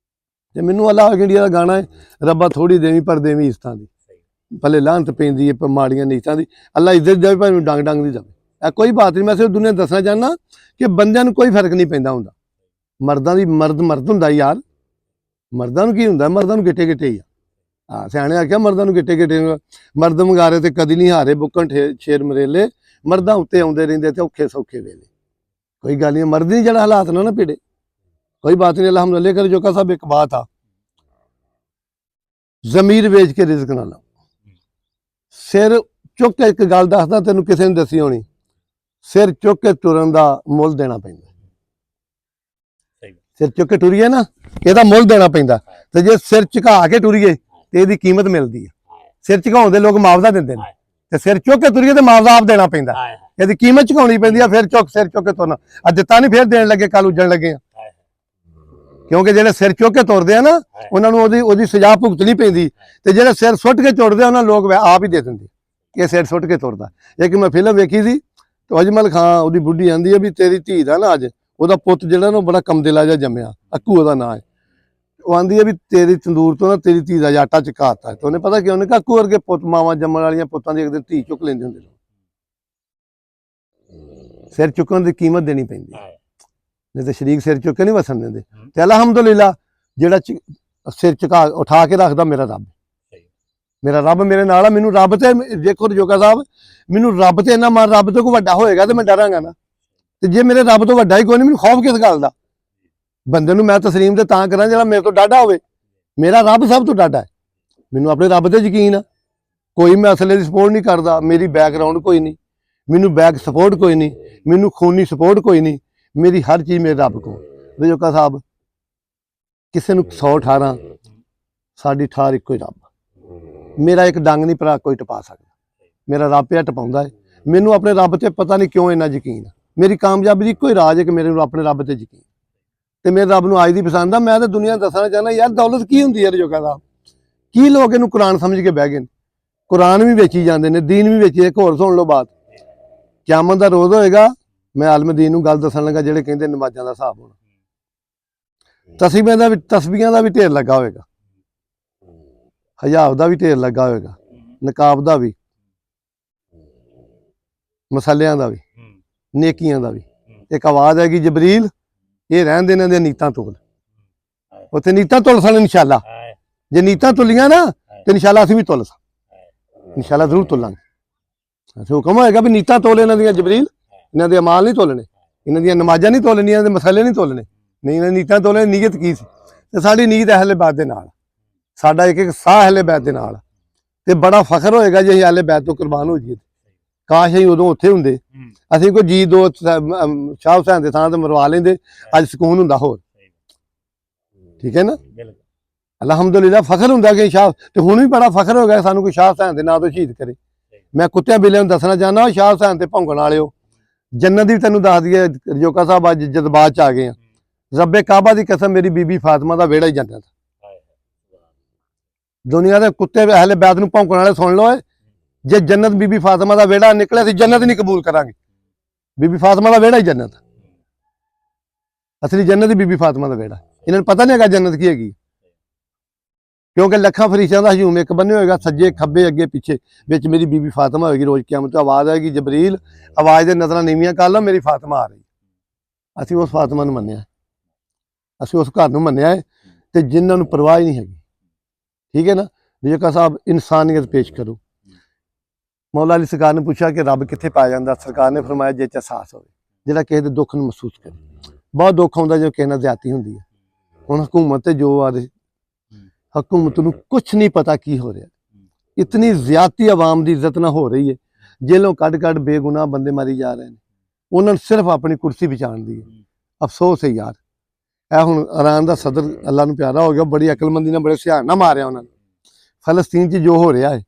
ਤੇ ਮੈਨੂੰ ਅੱਲਾਹ ਇੰਡੀਆ ਦਾ ਗਾਣਾ ਹੈ, ਰੱਬਾ ਥੋੜੀ ਦੇਵੀਂ ਪਰ ਦੇਵੀਂ ਇੱਜ਼ਤਾਂ ਦੀ। ਭਲੇ ਲਾਹਨਤ ਪੈਂਦੀ ਹੈ ਮਾੜੀਆਂ ਨੀਤਾਂ ਦੀ। ਅੱਲਾ ਇੱਜ਼ਤ ਜਾਵੇ ਭਾਵੇਂ ਡੰਗ ਦੀ ਜਾਵੇ, ਇਹ ਕੋਈ ਬਾਤ ਨਹੀਂ। ਮੈਂ ਸਿਰਫ ਦੁਨੀਆ ਦੱਸਣਾ ਚਾਹੁੰਦਾ ਕਿ ਬੰਦਿਆਂ ਨੂੰ ਕੋਈ ਫਰਕ ਨਹੀਂ ਪੈਂਦਾ ਹੁੰਦਾ। ਮਰਦਾਂ ਦੀ ਮਰਦ ਹੁੰਦਾ ਯਾਰ। ਮਰਦਾਂ ਨੂੰ ਕੀ ਹੁੰਦਾ, ਮਰਦਾਂ ਨੂੰ ਗਿੱਟੇ ਹੀ ਆ। ਸਿਆਣੇ ਆਖਿਆ ਮਰਦਾਂ ਨੂੰ ਗਿੱਟੇ ਮਰਦ ਮੰਗਾਰੇ ਤੇ ਕਦੀ ਨਹੀਂ ਹਾਰੇ, ਬੁੱਕਣ ਸ਼ੇਰ ਮਰੇਲੇ। ਮਰਦਾਂ ਉੱਤੇ ਆਉਂਦੇ ਰਹਿੰਦੇ ਤੇ ਔਖੇ ਸੌਖੇ ਵੇਲੇ। ਕੋਈ ਗੱਲ ਨਹੀਂ, ਮਰਦ ਨਹੀਂ ਜਿਹੜਾ ਹਾਲਾਤ ਨਾ ਭਿੜੇ, ਕੋਈ ਬਾਤ ਨਹੀਂ। ਅਲਹਮਦੁਲਿਲਾ ਕਰ ਜੋਕਾ ਸਾਹਿਬ ਇੱਕ ਬਾਤ ਆ, ਜ਼ਮੀਰ ਵੇਚ ਕੇ ਰਿਜ਼ਕ ਨਾ ਲਓ। ਸਿਰ ਚੁੱਕ ਕੇ, ਇੱਕ ਗੱਲ ਦੱਸਦਾ ਤੈਨੂੰ, ਕਿਸੇ ਨੇ ਦੱਸੀ ਹੋਣੀ, ਸਿਰ ਚੁੱਕ ਕੇ ਤੁਰਨ ਦਾ ਮੁੱਲ ਦੇਣਾ ਪੈਂਦਾ। ਸਿਰ ਚੁੱਕ ਕੇ ਟੁਰੀਏ ਨਾ, ਇਹਦਾ ਮੁੱਲ ਦੇਣਾ ਪੈਂਦਾ। ਤੇ ਜੇ ਸਿਰ ਝੁਕਾ ਕੇ ਟੁਰੀਏ ਤੇ ਇਹਦੀ ਕੀਮਤ ਮਿਲਦੀ ਹੈ। ਸਿਰ ਝੁਕਾਉਣ ਦੇ ਲੋਕ ਮੁਆਵਜ਼ਾ ਦਿੰਦੇ ਨੇ, ਤੇ ਸਿਰ ਚੁੱਕ ਕੇ ਤੁਰੀਏ ਤੇ ਮੁਆਵਜ਼ਾ ਆਪ ਦੇਣਾ ਪੈਂਦਾ। ਇਹਦੀ ਕੀਮਤ ਝੁਕਾਉਣੀ ਪੈਂਦੀ ਆ। ਫਿਰ ਸਿਰ ਚੁੱਕ ਕੇ ਤੁਰਨਾ, ਅੱਜ ਦਿੱਤਾ ਨਹੀਂ ਫਿਰ ਦੇਣ ਲੱਗੇ, ਕੱਲ ਉੱਜਣ ਲੱਗੇ ਆ। ਕਿਉਂਕਿ ਜਿਹੜੇ ਸਿਰ ਚੁੱਕ ਕੇ ਤੁਰਦੇ ਆ ਨਾ, ਉਹਨਾਂ ਨੂੰ ਉਹਦੀ ਸਜ਼ਾ ਭੁਗਤਣੀ ਪੈਂਦੀ। ਤੇ ਜਿਹੜੇ ਸਿਰ ਸੁੱਟ ਕੇ ਤੁਰਦੇ, ਉਹਨਾਂ ਲੋਕ ਆਪ ਹੀ ਦੇ ਦਿੰਦੇ ਕਿ ਸਿਰ ਸੁੱਟ ਕੇ ਤੁਰਦਾ। ਇੱਕ ਮੈਂ ਫਿਲਮ ਵੇਖੀ ਸੀ, ਤੇ ਅਜਮਲ ਖਾਨ ਉਹਦੀ ਬੁੱਢੀ ਆਂਦੀ ਹੈ ਵੀ ਤੇਰੀ ਧੀ ਦਾ ਨਾ ਅੱਜ ਉਹਦਾ ਪੁੱਤ ਜਿਹੜਾ ਨਾ ਬੜਾ ਕਮਦਿਲਾ ਜਿਹਾ ਜੰਮਿਆ, ਅੱਕੂ ਉਹਦਾ ਨਾਂ ਹੈ। ਉਹ ਆਂਦੀ ਹੈ ਵੀ ਤੇਰੀ ਤੰਦੂਰ ਤੋਂ ਨਾ ਤੇਰੀ ਧੀ ਦਾ ਆਟਾ ਚਕਾਤਾ। ਤੇ ਉਹਨੇ ਪਤਾ ਕਿ ਉਹਨੇ ਕਿਹਾ ਅੱਕੂ ਵਰਗੇ ਪੁੱਤ, ਮਾਵਾਂ ਜੰਮਣ ਵਾਲੀਆਂ ਪੁੱਤਾਂ ਦੀ ਇੱਕ ਦਿਨ ਧੀ ਚੁੱਕ ਲੈਂਦੇ ਹੁੰਦੇ। ਸਿਰ ਚੁੱਕਣ ਦੀ ਕੀਮਤ ਦੇਣੀ ਪੈਂਦੀ ਹਾਂ ਨਹੀਂ ਤੇ ਸ਼ਰੀਕ ਸਿਰ ਚੁੱਕ ਕੇ ਨਹੀਂ ਵਸਣ ਦਿੰਦੇ ਤੇ ਅਲਹਮਦੁਲਿਲਾ ਜਿਹੜਾ ਸਿਰ ਝੁਕਾ ਉਠਾ ਕੇ ਰੱਖਦਾ ਮੇਰਾ ਰੱਬ ਮੇਰਾ ਰੱਬ ਮੇਰੇ ਨਾਲ ਆ ਮੈਨੂੰ ਰੱਬ ਤੇ ਦੇਖੋ ਰਜੋਕਾ ਸਾਹਿਬ ਮੈਨੂੰ ਰੱਬ ਤੇ ਇੰਨਾ ਮਾਰ ਰੱਬ ਤੋਂ ਕੋਈ ਵੱਡਾ ਹੋਏਗਾ ਤੇ ਮੈਂ ਡਰਾਂਗਾ ਨਾ ਤੇ ਜੇ ਮੇਰੇ ਰੱਬ ਤੋਂ ਵੱਡਾ ਹੀ ਕੋਈ ਨਹੀਂ ਮੈਨੂੰ ਖੌਫ ਕਿਸ ਗੱਲ ਦਾ ਬੰਦੇ ਨੂੰ ਮੈਂ ਤਸਲੀਮ ਤੇ ਤਾਂ ਕਰਾਂ ਜਿਹੜਾ ਮੇਰੇ ਤੋਂ ਡਾਢਾ ਹੋਵੇ ਮੇਰਾ ਰੱਬ ਸਭ ਤੋਂ ਡਾਢਾ ਹੈ ਮੈਨੂੰ ਆਪਣੇ ਰੱਬ ਤੇ ਯਕੀਨ ਆ ਕੋਈ ਮੈਂ ਅਸਲੇ ਦੀ ਸਪੋਰਟ ਨਹੀਂ ਕਰਦਾ ਮੇਰੀ ਬੈਕਗ੍ਰਾਉਂਡ ਕੋਈ ਨਹੀਂ ਮੈਨੂੰ ਬੈਕ ਸਪੋਰਟ ਕੋਈ ਨਹੀਂ ਮੈਨੂੰ ਖੂਨੀ ਸਪੋਰਟ ਕੋਈ ਨਹੀਂ ਮੇਰੀ ਹਰ ਚੀਜ਼ ਮੇਰੇ ਰੱਬ ਕੋਲ ਰਜੋਕਾ ਸਾਹਿਬ ਕਿਸੇ ਨੂੰ 118 ਸਾਡੀ ਠਾਰ ਇੱਕੋ ਹੀ ਰੱਬ ਮੇਰਾ ਇੱਕ ਡੰਗ ਨਹੀਂ ਭਰਾ ਕੋਈ ਟਪਾ ਸਕਦਾ ਮੇਰਾ ਰੱਬ ਪਿਆ ਟਪਾਉਂਦਾ ਹੈ ਮੈਨੂੰ ਆਪਣੇ ਰੱਬ ਤੇ ਪਤਾ ਨਹੀਂ ਕਿਉਂ ਇੰਨਾ ਯਕੀਨ ਮੇਰੀ ਕਾਮਯਾਬੀ ਦੀ ਇੱਕੋ ਹੀ ਰਾਜ ਹੈ ਕਿ ਮੇਰੇ ਨੂੰ ਆਪਣੇ ਰੱਬ ਤੇ ਯਕੀਨ ਤੇ ਮੇਰੇ ਰੱਬ ਨੂੰ ਅੱਜ ਦੀ ਪਸੰਦ ਆ ਮੈਂ ਤਾਂ ਦੁਨੀਆ ਨੂੰ ਦੱਸਣਾ ਚਾਹੁੰਦਾ ਯਾਰ ਦੌਲਤ ਕੀ ਹੁੰਦੀ ਹੈ ਰਜੋਕਾ ਸਾਹਿਬ ਕੀ ਲੋਕ ਇਹਨੂੰ ਕੁਰਾਨ ਸਮਝ ਕੇ ਬਹਿ ਗਏ ਨੇ ਕੁਰਾਨ ਵੀ ਵੇਚੀ ਜਾਂਦੇ ਨੇ ਦੀਨ ਵੀ ਵੇਚੀ ਇੱਕ ਹੋਰ ਸੁਣ ਲਓ ਬਾਤ ਕਿਆਮਤ ਦਾ ਰੋਜ਼ ਹੋਏਗਾ ਮੈਂ ਆਲਮ ਦੀਨ ਨੂੰ ਗੱਲ ਦੱਸਣ ਲੱਗਾ ਜਿਹੜੇ ਕਹਿੰਦੇ ਨਮਾਜ਼ਾਂ ਦਾ ਹਿਸਾਬ ਹੋਣਾ ਤਸਬੀਹਾਂ ਦਾ ਵੀ ਢੇਰ ਲੱਗਾ ਹੋਏਗਾ ਹਜਾਬ ਦਾ ਵੀ ਢੇਰ ਲੱਗਾ ਹੋਏਗਾ ਨਕਾਬ ਦਾ ਵੀ ਮਸਾਲਿਆਂ ਦਾ ਵੀ ਨੇਕੀਆਂ ਦਾ ਵੀ ਇੱਕ ਆਵਾਜ਼ ਹੈਗੀ ਜਬਰੀਲ ਇਹ ਰਹਿਣ ਦੇ ਇਹਨਾਂ ਦੀਆਂ ਨੀਤਾਂ ਤੁਲ ਉੱਥੇ ਨੀਤਾਂ ਤੁਲ ਸਨ ਇਨਸ਼ਾਅੱਲਾ ਜੇ ਨੀਤਾਂ ਤੁਲੀਆਂ ਨਾ ਤੇ ਇਨਸ਼ਾਅੱਲਾ ਅਸੀਂ ਵੀ ਤੁਲ ਸਾਂ ਇਨਸ਼ਾਅੱਲਾ ਜ਼ਰੂਰ ਤੁਲਾਂਗੇ ਅਸੀਂ ਹੁਕਮ ਹੋਏਗਾ ਵੀ ਨੀਤਾਂ ਤੋਲ ਇਹਨਾਂ ਦੀਆਂ ਜਬਰੀਲ ਇਹਨਾਂ ਦੇ ਅਮਾਲ ਨਹੀਂ ਤੋਲਣੇ ਇਹਨਾਂ ਦੀਆਂ ਨਮਾਜ਼ਾਂ ਨਹੀਂ ਤੋਲਣੀਆਂ ਇਹਨਾਂ ਦੇ ਮਸਾਲੇ ਨਹੀਂ ਤੋਲਣੇ ਨਹੀਂ ਇਹਨਾਂ ਨੀਤਾਂ ਤੋਲਣੇ ਨੀਅਤ ਕੀ ਸੀ ਤੇ ਸਾਡੀ ਨੀਅਤ ਅਹਿਲੇ ਬੈਤ ਦੇ ਨਾਲ ਸਾਡਾ ਇੱਕ ਸਾਹ ਅਹਿਲੇ ਬੈਤ ਦੇ ਨਾਲ ਤੇ ਬੜਾ ਫਖਰ ਹੋਏਗਾ ਜੇ ਅਸੀਂ ਅਹਿਲੇ ਬੈਤ ਤੋਂ ਕੁਰਬਾਨ ਹੋ ਜਾਈਏ ਕਾਸ਼ ਅਸੀਂ ਉਦੋਂ ਉੱਥੇ ਹੁੰਦੇ ਅਸੀਂ ਕੋਈ ਜੀ ਦੋ ਸ਼ਾਹ ਹੁਸੈਨ ਦੇ ਥਾਂ ਤੇ ਮਰਵਾ ਲੈਂਦੇ ਅੱਜ ਸਕੂਨ ਹੁੰਦਾ ਹੋਰ ਠੀਕ ਹੈ ਨਾ ਅਲਹਮਦੁਲਿਲਾ ਫਖਰ ਹੁੰਦਾ ਕਿ ਸ਼ਾਹ ਤੇ ਹੁਣ ਵੀ ਬੜਾ ਫਖਰ ਹੋ ਗਿਆ ਸਾਨੂੰ ਕੋਈ ਸ਼ਾਹ ਹੁਸੈਨ ਦੇ ਨਾਂ ਤੋਂ ਸ਼ਹੀਦ ਕਰੇ ਮੈਂ ਕੁੱਤਿਆਂ ਬਿੱਲਿਆਂ ਨੂੰ ਦੱਸਣਾ ਚਾਹੁੰਦਾ ਸ਼ਾਹ ਹੁਸੈਨ ਤੇ ਭੌਂਕਣ ਵਾਲਿਓ ਜੰਨਤ ਦੀ ਤੈਨੂੰ ਦੱਸ ਦਈਏ ਰਜੋਕਾ ਸਾਹਿਬ ਅੱਜ ਜਜ਼ਬਾਤ ਚ ਆ ਗਏ ਆ ਰੱਬੇ ਕਾਬਾ ਦੀ ਕਸਮ ਮੇਰੀ ਬੀਬੀ ਫਾਤਿਮਾ ਦਾ ਵਿਹੜਾ ਹੀ ਜੰਨਤ ਦੁਨੀਆ ਦੇ ਕੁੱਤੇ ਅਹਿਲੇ ਬੈਤ ਨੂੰ ਭੌਂਕਣ ਵਾਲੇ ਸੁਣ ਲਓ ਜੇ ਜੰਨਤ ਬੀਬੀ ਫਾਤਿਮਾ ਦਾ ਵਿਹੜਾ ਨਿਕਲਿਆ ਸੀ ਜੰਨਤ ਨਹੀਂ ਕਬੂਲ ਕਰਾਂਗੇ ਬੀਬੀ ਫਾਤਿਮਾ ਦਾ ਵਿਹੜਾ ਹੀ ਜੰਨਤ ਅਸਲੀ ਜੰਨਤ ਹੀ ਬੀਬੀ ਫਾਤਿਮਾ ਦਾ ਵਿਹੜਾ ਇਹਨਾਂ ਨੂੰ ਪਤਾ ਨਹੀਂ ਹੈਗਾ ਜੰਨਤ ਕੀ ਹੈਗੀ ਕਿਉਂਕਿ ਲੱਖਾਂ ਫਰਿਸ਼ਤਿਆਂ ਦਾ ਹਜੂਮ ਇੱਕ ਬੰਨੇ ਹੋਏਗਾ ਸੱਜੇ ਖੱਬੇ ਅੱਗੇ ਪਿੱਛੇ ਵਿੱਚ ਮੇਰੀ ਬੀਬੀ ਫਾਤਿਮਾ ਹੋਏਗੀ ਰੋਜ਼ ਕਿਆਮਤ ਤੋਂ ਆਵਾਜ਼ ਆਏਗੀ ਜਬਰੀਲ ਆਵਾਜ਼ ਦੇ ਨਜ਼ਰਾਂ ਨੀਵੀਆਂ ਕਰ ਲਓ ਮੇਰੀ ਫਾਤਿਮਾ ਆ ਰਹੀ ਅਸੀਂ ਉਸ ਫਾਤਿਮਾ ਨੂੰ ਮੰਨਿਆ ਅਸੀਂ ਉਸ ਘਰ ਨੂੰ ਮੰਨਿਆ ਹੈ ਤੇ ਜਿਨ੍ਹਾਂ ਨੂੰ ਪਰਵਾਹ ਹੀ ਨਹੀਂ ਹੈਗੀ ਠੀਕ ਹੈ ਨਾ ਰਜੋਕਾ ਸਾਹਿਬ ਇਨਸਾਨੀਅਤ ਪੇਸ਼ ਕਰੋ ਮੌਲਾ ਅਲੀ ਸਰਕਾਰ ਨੇ ਪੁੱਛਿਆ ਕਿ ਰੱਬ ਕਿੱਥੇ ਪਾਇਆ ਜਾਂਦਾ ਸਰਕਾਰ ਨੇ ਫਰਮਾਇਆ ਜੇ ਚ ਅਹਿਸਾਸ ਹੋਵੇ ਜਿਹੜਾ ਕਿਸੇ ਦੇ ਦੁੱਖ ਨੂੰ ਮਹਿਸੂਸ ਕਰੇ ਬਹੁਤ ਦੁੱਖ ਆਉਂਦਾ ਜਦੋਂ ਕਿਸੇ ਨਾਲ ਜ਼ਿਆਦਤੀ ਹੁੰਦੀ ਹੈ ਹੁਣ ਹਕੂਮਤ ਤੇ ਜੋ ਆਦੇ ਹਕੂਮਤ ਨੂੰ ਕੁਛ ਨਹੀਂ ਪਤਾ ਕੀ ਹੋ ਰਿਹਾ ਇਤਨੀ ਜ਼ਿਆਦਤੀ ਆਵਾਮ ਦੀ ਇੱਜ਼ਤ ਨਾਲ ਹੋ ਰਹੀ ਹੈ ਜੇਲੋਂ ਕੱਢ ਬੇਗੁਨਾਹ ਬੰਦੇ ਮਾਰੀ ਜਾ ਰਹੇ ਨੇ ਉਹਨਾਂ ਨੂੰ ਸਿਰਫ ਆਪਣੀ ਕੁਰਸੀ ਬਚਾਉਣ ਦੀ ਹੈ ਅਫਸੋਸ ਹੈ ਯਾਰ ਇਹ ਹੁਣ ਇਰਾਨ ਦਾ ਸਦਰ ਅੱਲਾ ਨੂੰ ਪਿਆਰਾ ਹੋ ਗਿਆ ਬੜੀ ਅਕਲਮੰਦੀ ਨਾਲ ਬੜੇ ਸਿਆਣ ਨਾਲ ਮਾਰਿਆ ਉਹਨਾਂ ਨੇ ਫਲਸਤੀਨ 'ਚ ਜੋ ਹੋ ਰਿਹਾ ਹੈ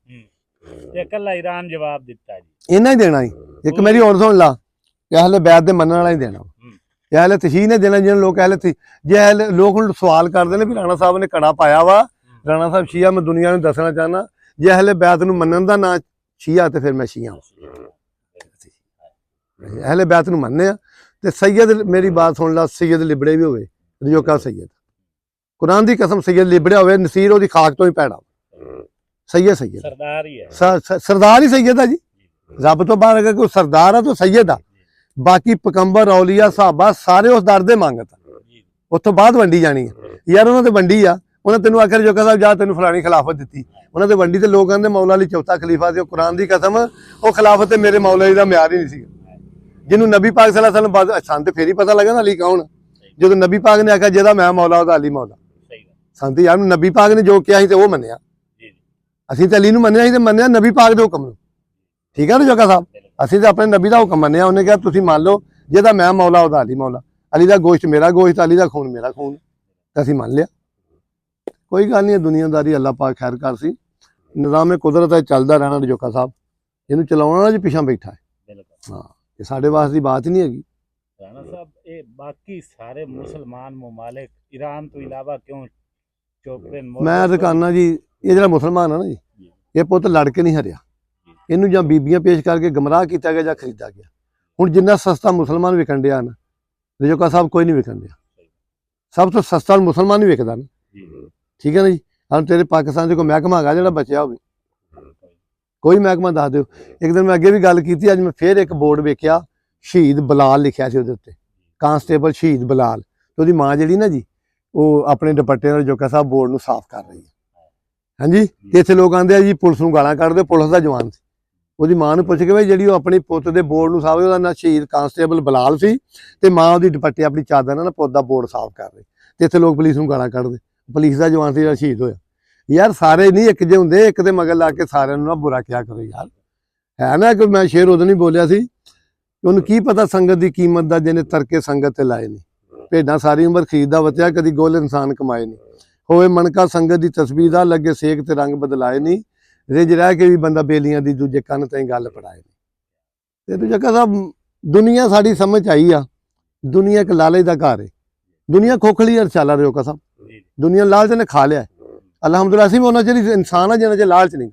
ਤੇ ਕੱਲਾ ਈਰਾਨ ਜਵਾਬ ਦਿੱਤਾ ਜੀ ਇਹਨਾਂ ਹੀ ਦੇਣਾ ਹੀ ਇੱਕ ਮੇਰੀ ਹੋਰ ਸੁਣ ਲਾ ਇਹ ਹਲੇ ਬੈਤ ਦੇ ਮੰਨਣ ਵਾਲਾ ਹੀ ਦੇਣਾ ਇਹ ਹਲੇ ਤਸ਼ੀਹ ਨੇ ਦੇਣਾ ਜਿਹਨਾਂ ਲੋਕ ਹਲੇ ਜੇ ਹਲੇ ਲੋਕ ਹੁਣ ਸਵਾਲ ਕਰਦੇ ਨੇ ਵੀ ਰਾਣਾ ਸਾਹਿਬ ਨੇ ਕੜਾ ਪਾਇਆ ਵਾ ਰਾਣਾ ਸਾਹਿਬ ਸ਼ੀਆ ਮੈਂ ਦੁਨੀਆ ਨੂੰ ਦੱਸਣਾ ਚਾਹੁੰਦਾ ਜੇ ਹਲੇ ਬੈਤ ਨੂੰ ਮੰਨਣ ਦਾ ਨਾਂ ਸ਼ੀਆ ਤੇ ਫਿਰ ਮੈਂ ਸ਼ੀਆ ਹਲੇ ਬੈਤ ਨੂੰ ਮੰਨਦੇ ਆ ਤੇ ਸੈਯਦ ਮੇਰੀ ਬਾਤ ਸੁਣ ਲਾ ਸੈਯਦ ਲਿਬੜੇ ਵੀ ਹੋਵੇ ਰਜੋਕਾ ਸੈਯਦ ਕੁਰਾਨ ਦੀ ਕਸਮ ਸੈਯਦ ਲਿਬੜਿਆ ਹੋਵੇ ਨਸੀਰ ਉਹਦੀ ਖਾਕ ਤੋਂ ਹੀ ਪੈੜਾ ਸੈਯਦ ਸਰਦਾਰ ਹੀ ਹੈ ਸਰਦਾਰ ਹੀ ਸੈਯਦ ਆ ਜੀ ਰੱਬ ਤੋਂ ਬਾਹਰ ਅਗਰ ਕੋਈ ਸਰਦਾਰ ਆ ਤਾਂ ਸੈਯਦ ਆ ਬਾਕੀ ਪਕੰਬਰ ਔਲੀਆ ਸਾਹਬਾ ਸਾਰੇ ਉਸ ਦਰ ਦੇ ਮੰਗਤ ਉੱਥੋਂ ਬਾਅਦ ਵੰਡੀ ਜਾਣੀ ਹੈ ਯਾਰ ਉਹਨਾਂ ਤੇ ਵੰਡੀ ਆ ਉਹਨਾਂ ਤੈਨੂੰ ਆਖਰ ਜੋਕਾ ਸਾਹਿਬ ਜਾ ਤੈਨੂੰ ਫਲਾਣੀ ਖਿਲਾਫਤ ਦਿੱਤੀ ਉਹਨਾਂ ਤੇ ਵੰਡੀ ਤੇ ਲੋਕ ਕਹਿੰਦੇ ਮੌਲਾ ਅਲੀ ਚੌਥਾ ਖਲੀਫਾ ਤੇ ਉਹ ਕੁਰਾਨ ਦੀ ਕਸਮ ਉਹ ਖਿਲਾਫਤ ਤੇ ਮੇਰੇ ਮੌਲਾ ਅਲੀ ਦਾ ਮਿਆਰ ਹੀ ਨਹੀਂ ਸੀ ਜਿਹਨੂੰ ਨਬੀ ਪਾਕ ਸੱਲੱਲਾਹੁ ਅਲੈਹਿ ਵਸੱਲਮ ਸਾਨੂੰ ਤੇ ਫੇਰ ਹੀ ਪਤਾ ਲੱਗਾ ਨਾ ਅਲੀ ਕੌਣ ਜਦੋਂ ਨਬੀ ਪਾਕ ਨੇ ਆਖਿਆ ਜਿਹਦਾ ਮੈਂ ਮੌਲਾ ਉਹਦਾ ਅਲੀ ਮੌਲਾ ਸਾਨੂੰ ਤੇ ਯਾਰ ਨਬੀ ਪਾਕ ਨੇ ਜੋ ਕਿਹਾ ਸੀ ਤੇ ਉਹ ਮੰਨਿਆ ਅਸੀਂ ਤੇ ਅਲੀ ਨੂੰ ਮੰਨਿਆ ਸੀ ਤੇ ਮੰਨਿਆ ਨਬੀ ਪਾਕ ਦੇ ਹੁਕਮ ਨੂੰ ਠੀਕ ਹੈ ਨਾ ਜੋਕਾ ਸਾਹਿਬ ਅਸੀਂ ਤੇ ਆਪਣੇ ਨਬੀ ਦਾ ਹੁਕਮ ਮੰਨਿਆ ਉਹਨੇ ਕਿਹਾ ਤੁਸੀਂ ਮੰਨ ਲਓ ਜਿਹਦਾ ਮੈਂ ਮੌਲਾ ਉਹਦਾ ਅਲੀ ਮੌਲਾ ਅਲੀ ਦਾ ਗੋਸ਼ਤ ਮੇਰਾ ਗੋਸ਼ਤ ਅਲੀ ਦਾ ਖੂਨ ਮੇਰਾ ਖੂਨ ਤੇ ਅਸੀਂ ਮੰਨ ਲਿਆ ਕੋਈ ਗੱਲ ਨਹੀਂ ਦੁਨੀਆਦਾਰੀ ਅੱਲਾਹ ਪਾਕ ਖੈਰ ਕਰ ਸੀ ਨਿਜ਼ਾਮੇ ਕੁਦਰਤ ਹੈ ਚੱਲਦਾ ਰਹਿਣਾ ਰਜੋਕਾ ਸਾਹਿਬ ਇਹਨੂੰ ਚਲਾਉਣ ਵਾਲਾ ਜੀ ਪਿੱਛਾ ਬੈਠਾ ਹੈ ਹਾਂ ਇਹ ਸਾਡੇ ਵਾਸ ਦੀ ਬਾਤ ਨਹੀਂ ਹੈਗੀ ਰਾਣਾ ਸਾਹਿਬ ਇਹ ਬਾਕੀ ਸਾਰੇ ਮੁਸਲਮਾਨ ਮਮਾਲਿਕ ਈਰਾਨ ਤੋਂ ਇਲਾਵਾ ਕਿਉਂ ਚੋਪਰੇ ਮੈਂ ਦੁਕਾਨਾਂ ਜੀ ਇਹ ਜਿਹੜਾ ਮੁਸਲਮਾਨ ਆ ਨਾ ਜੀ ਇਹ ਪੁੱਤ ਲੜ ਕੇ ਨਹੀਂ ਹਰਿਆ ਇਹਨੂੰ ਜਾਂ ਬੀਬੀਆਂ ਪੇਸ਼ ਕਰਕੇ ਗਮਰਾਹ ਕੀਤਾ ਗਿਆ ਜਾਂ ਖਰੀਦਾ ਗਿਆ ਹੁਣ ਜਿੰਨਾ ਸਸਤਾ ਮੁਸਲਮਾਨ ਵਿਕਣ ਡਿਆ ਨਾ ਰਜੋਕਾ ਸਾਹਿਬ ਕੋਈ ਨਹੀਂ ਵਿਕਣ ਡਿਆ ਸਭ ਤੋਂ ਸਸਤਾ ਮੁਸਲਮਾਨ ਹੀ ਵਿਕਦਾ ਨਾ ਠੀਕ ਹੈ ਨਾ ਜੀ ਹੁਣ ਤੇਰੇ ਪਾਕਿਸਤਾਨ 'ਚ ਕੋਈ ਮਹਿਕਮਾ ਹੈਗਾ ਜਿਹੜਾ ਬਚਿਆ ਹੋਵੇ ਕੋਈ ਮਹਿਕਮਾ ਦੱਸ ਦਿਓ ਇੱਕ ਦਿਨ ਮੈਂ ਅੱਗੇ ਵੀ ਗੱਲ ਕੀਤੀ ਅੱਜ ਮੈਂ ਫੇਰ ਇੱਕ ਬੋਰਡ ਵੇਖਿਆ ਸ਼ਹੀਦ ਬਲਾਲ ਲਿਖਿਆ ਸੀ ਉਹਦੇ ਉੱਤੇ, ਕਾਂਸਟੇਬਲ ਸ਼ਹੀਦ ਬਲਾਲ। ਤੇ ਉਹਦੀ ਮਾਂ ਜਿਹੜੀ ਨਾ ਜੀ, ਉਹ ਆਪਣੇ ਦੁਪੱਟੇ ਨਾਲ ਜੋਗਾ ਸਾਹਿਬ ਬੋਰਡ ਨੂੰ ਸਾਫ਼ ਕਰ ਰਹੀ ਹੈ। ਹਾਂਜੀ, ਤੇ ਇੱਥੇ ਲੋਕ ਆਉਂਦੇ ਆ ਜੀ ਪੁਲਿਸ ਨੂੰ ਗਾਲਾਂ ਕੱਢਦੇ, ਪੁਲਿਸ ਦਾ ਜਵਾਨ ਸੀ। ਉਹਦੀ ਮਾਂ ਨੂੰ ਪੁੱਛ ਕੇ ਵੀ ਜਿਹੜੀ ਉਹ ਆਪਣੀ ਪੁੱਤ ਦੇ ਬੋਰਡ ਨੂੰ ਸਾਫ਼, ਉਹਦਾ ਨਾਂ ਸ਼ਹੀਦ ਕਾਂਸਟੇਬਲ ਬਲਾਲ ਸੀ, ਤੇ ਮਾਂ ਉਹਦੀ ਦੁਪੱਟੇ ਆਪਣੀ ਚਾਦਰ ਨਾਲ ਪੁੱਤ ਦਾ ਬੋਰਡ ਸਾਫ਼ ਕਰ ਰਹੀ। ਤੇ ਇੱਥੇ ਲੋਕ ਪੁਲਿਸ ਨੂੰ ਗਾਲਾਂ ਕੱਢਦੇ, ਪੁਲਿਸ ਦਾ ਜਵਾਨ ਸੀ ਜਿਹੜਾ ਸ਼ਹੀਦ ਹੋਇਆ। ਯਾਰ ਸਾਰੇ ਨਹੀਂ ਇੱਕ ਜਿਹੇ ਹੁੰਦੇ, ਇੱਕ ਦੇ ਮਗਰ ਲਾ ਕੇ ਸਾਰਿਆਂ ਨੂੰ ਨਾ ਬੁਰਾ ਕਿਹਾ ਕਰੋ ਯਾਰ। ਹੈ ਨਾ ਕਿ ਮੈਂ ਸ਼ੇਰ ਉਦੋਂ ਨਹੀਂ ਬੋਲਿਆ ਸੀ, ਉਹਨੂੰ ਕੀ ਪਤਾ ਸੰਗਤ ਦੀ ਕੀਮਤ ਦਾ, ਜਿਹਨੇ ਤਰਕੇ ਸੰਗਤ ਤੇ ਲਾਏ ਨਹੀਂ। ਭੇਡਾਂ ਸਾਰੀ ਉਮਰ ਖਰੀਦਾ ਵਤਿਆ, ਕਦੀ ਗੋਲ ਇਨਸਾਨ ਕਮਾਏ ਨਹੀਂ। ਹੋਵੇ ਮਣਕਾ ਸੰਗਤ ਦੀ ਤਸਬੀਹ ਦਾ, ਲੱਗੇ ਸੇਕ ਤੇ ਰੰਗ ਬਦਲਾਏ ਨਹੀਂ। ਰਿਜ ਰਹਿ ਕੇ ਵੀ ਬੰਦਾ ਬੇਲੀਆਂ ਦੀ ਦੂਜੇ ਕੰਨ ਤੇ ਗੱਲ ਪੜਾਏ ਨਹੀਂ। ਤੇ ਦੂਜਾ ਕਹਿੰਦਾ ਦੁਨੀਆ ਸਾਡੀ ਸਮਝ ਆਈ ਆ, ਦੁਨੀਆ ਇੱਕ ਲਾਲਚ ਦਾ ਘਰ ਹੈ। ਦੁਨੀਆ ਖੋਖਲੀ ਅਰ ਚਾਲਾ ਰਿਓ ਕਸਮ, ਦੁਨੀਆ ਲਾਲਚ ਨੇ ਖਾ ਲਿਆ। ਅਲਹਮਦੁਲਿਲਾ ਅਸੀਂ ਵੀ ਉਹਨਾਂ ਜਿਹੜੀ ਇਨਸਾਨ ਆ ਜਿਹਨਾਂ 'ਚ ਲਾਲਚ ਨਹੀਂ,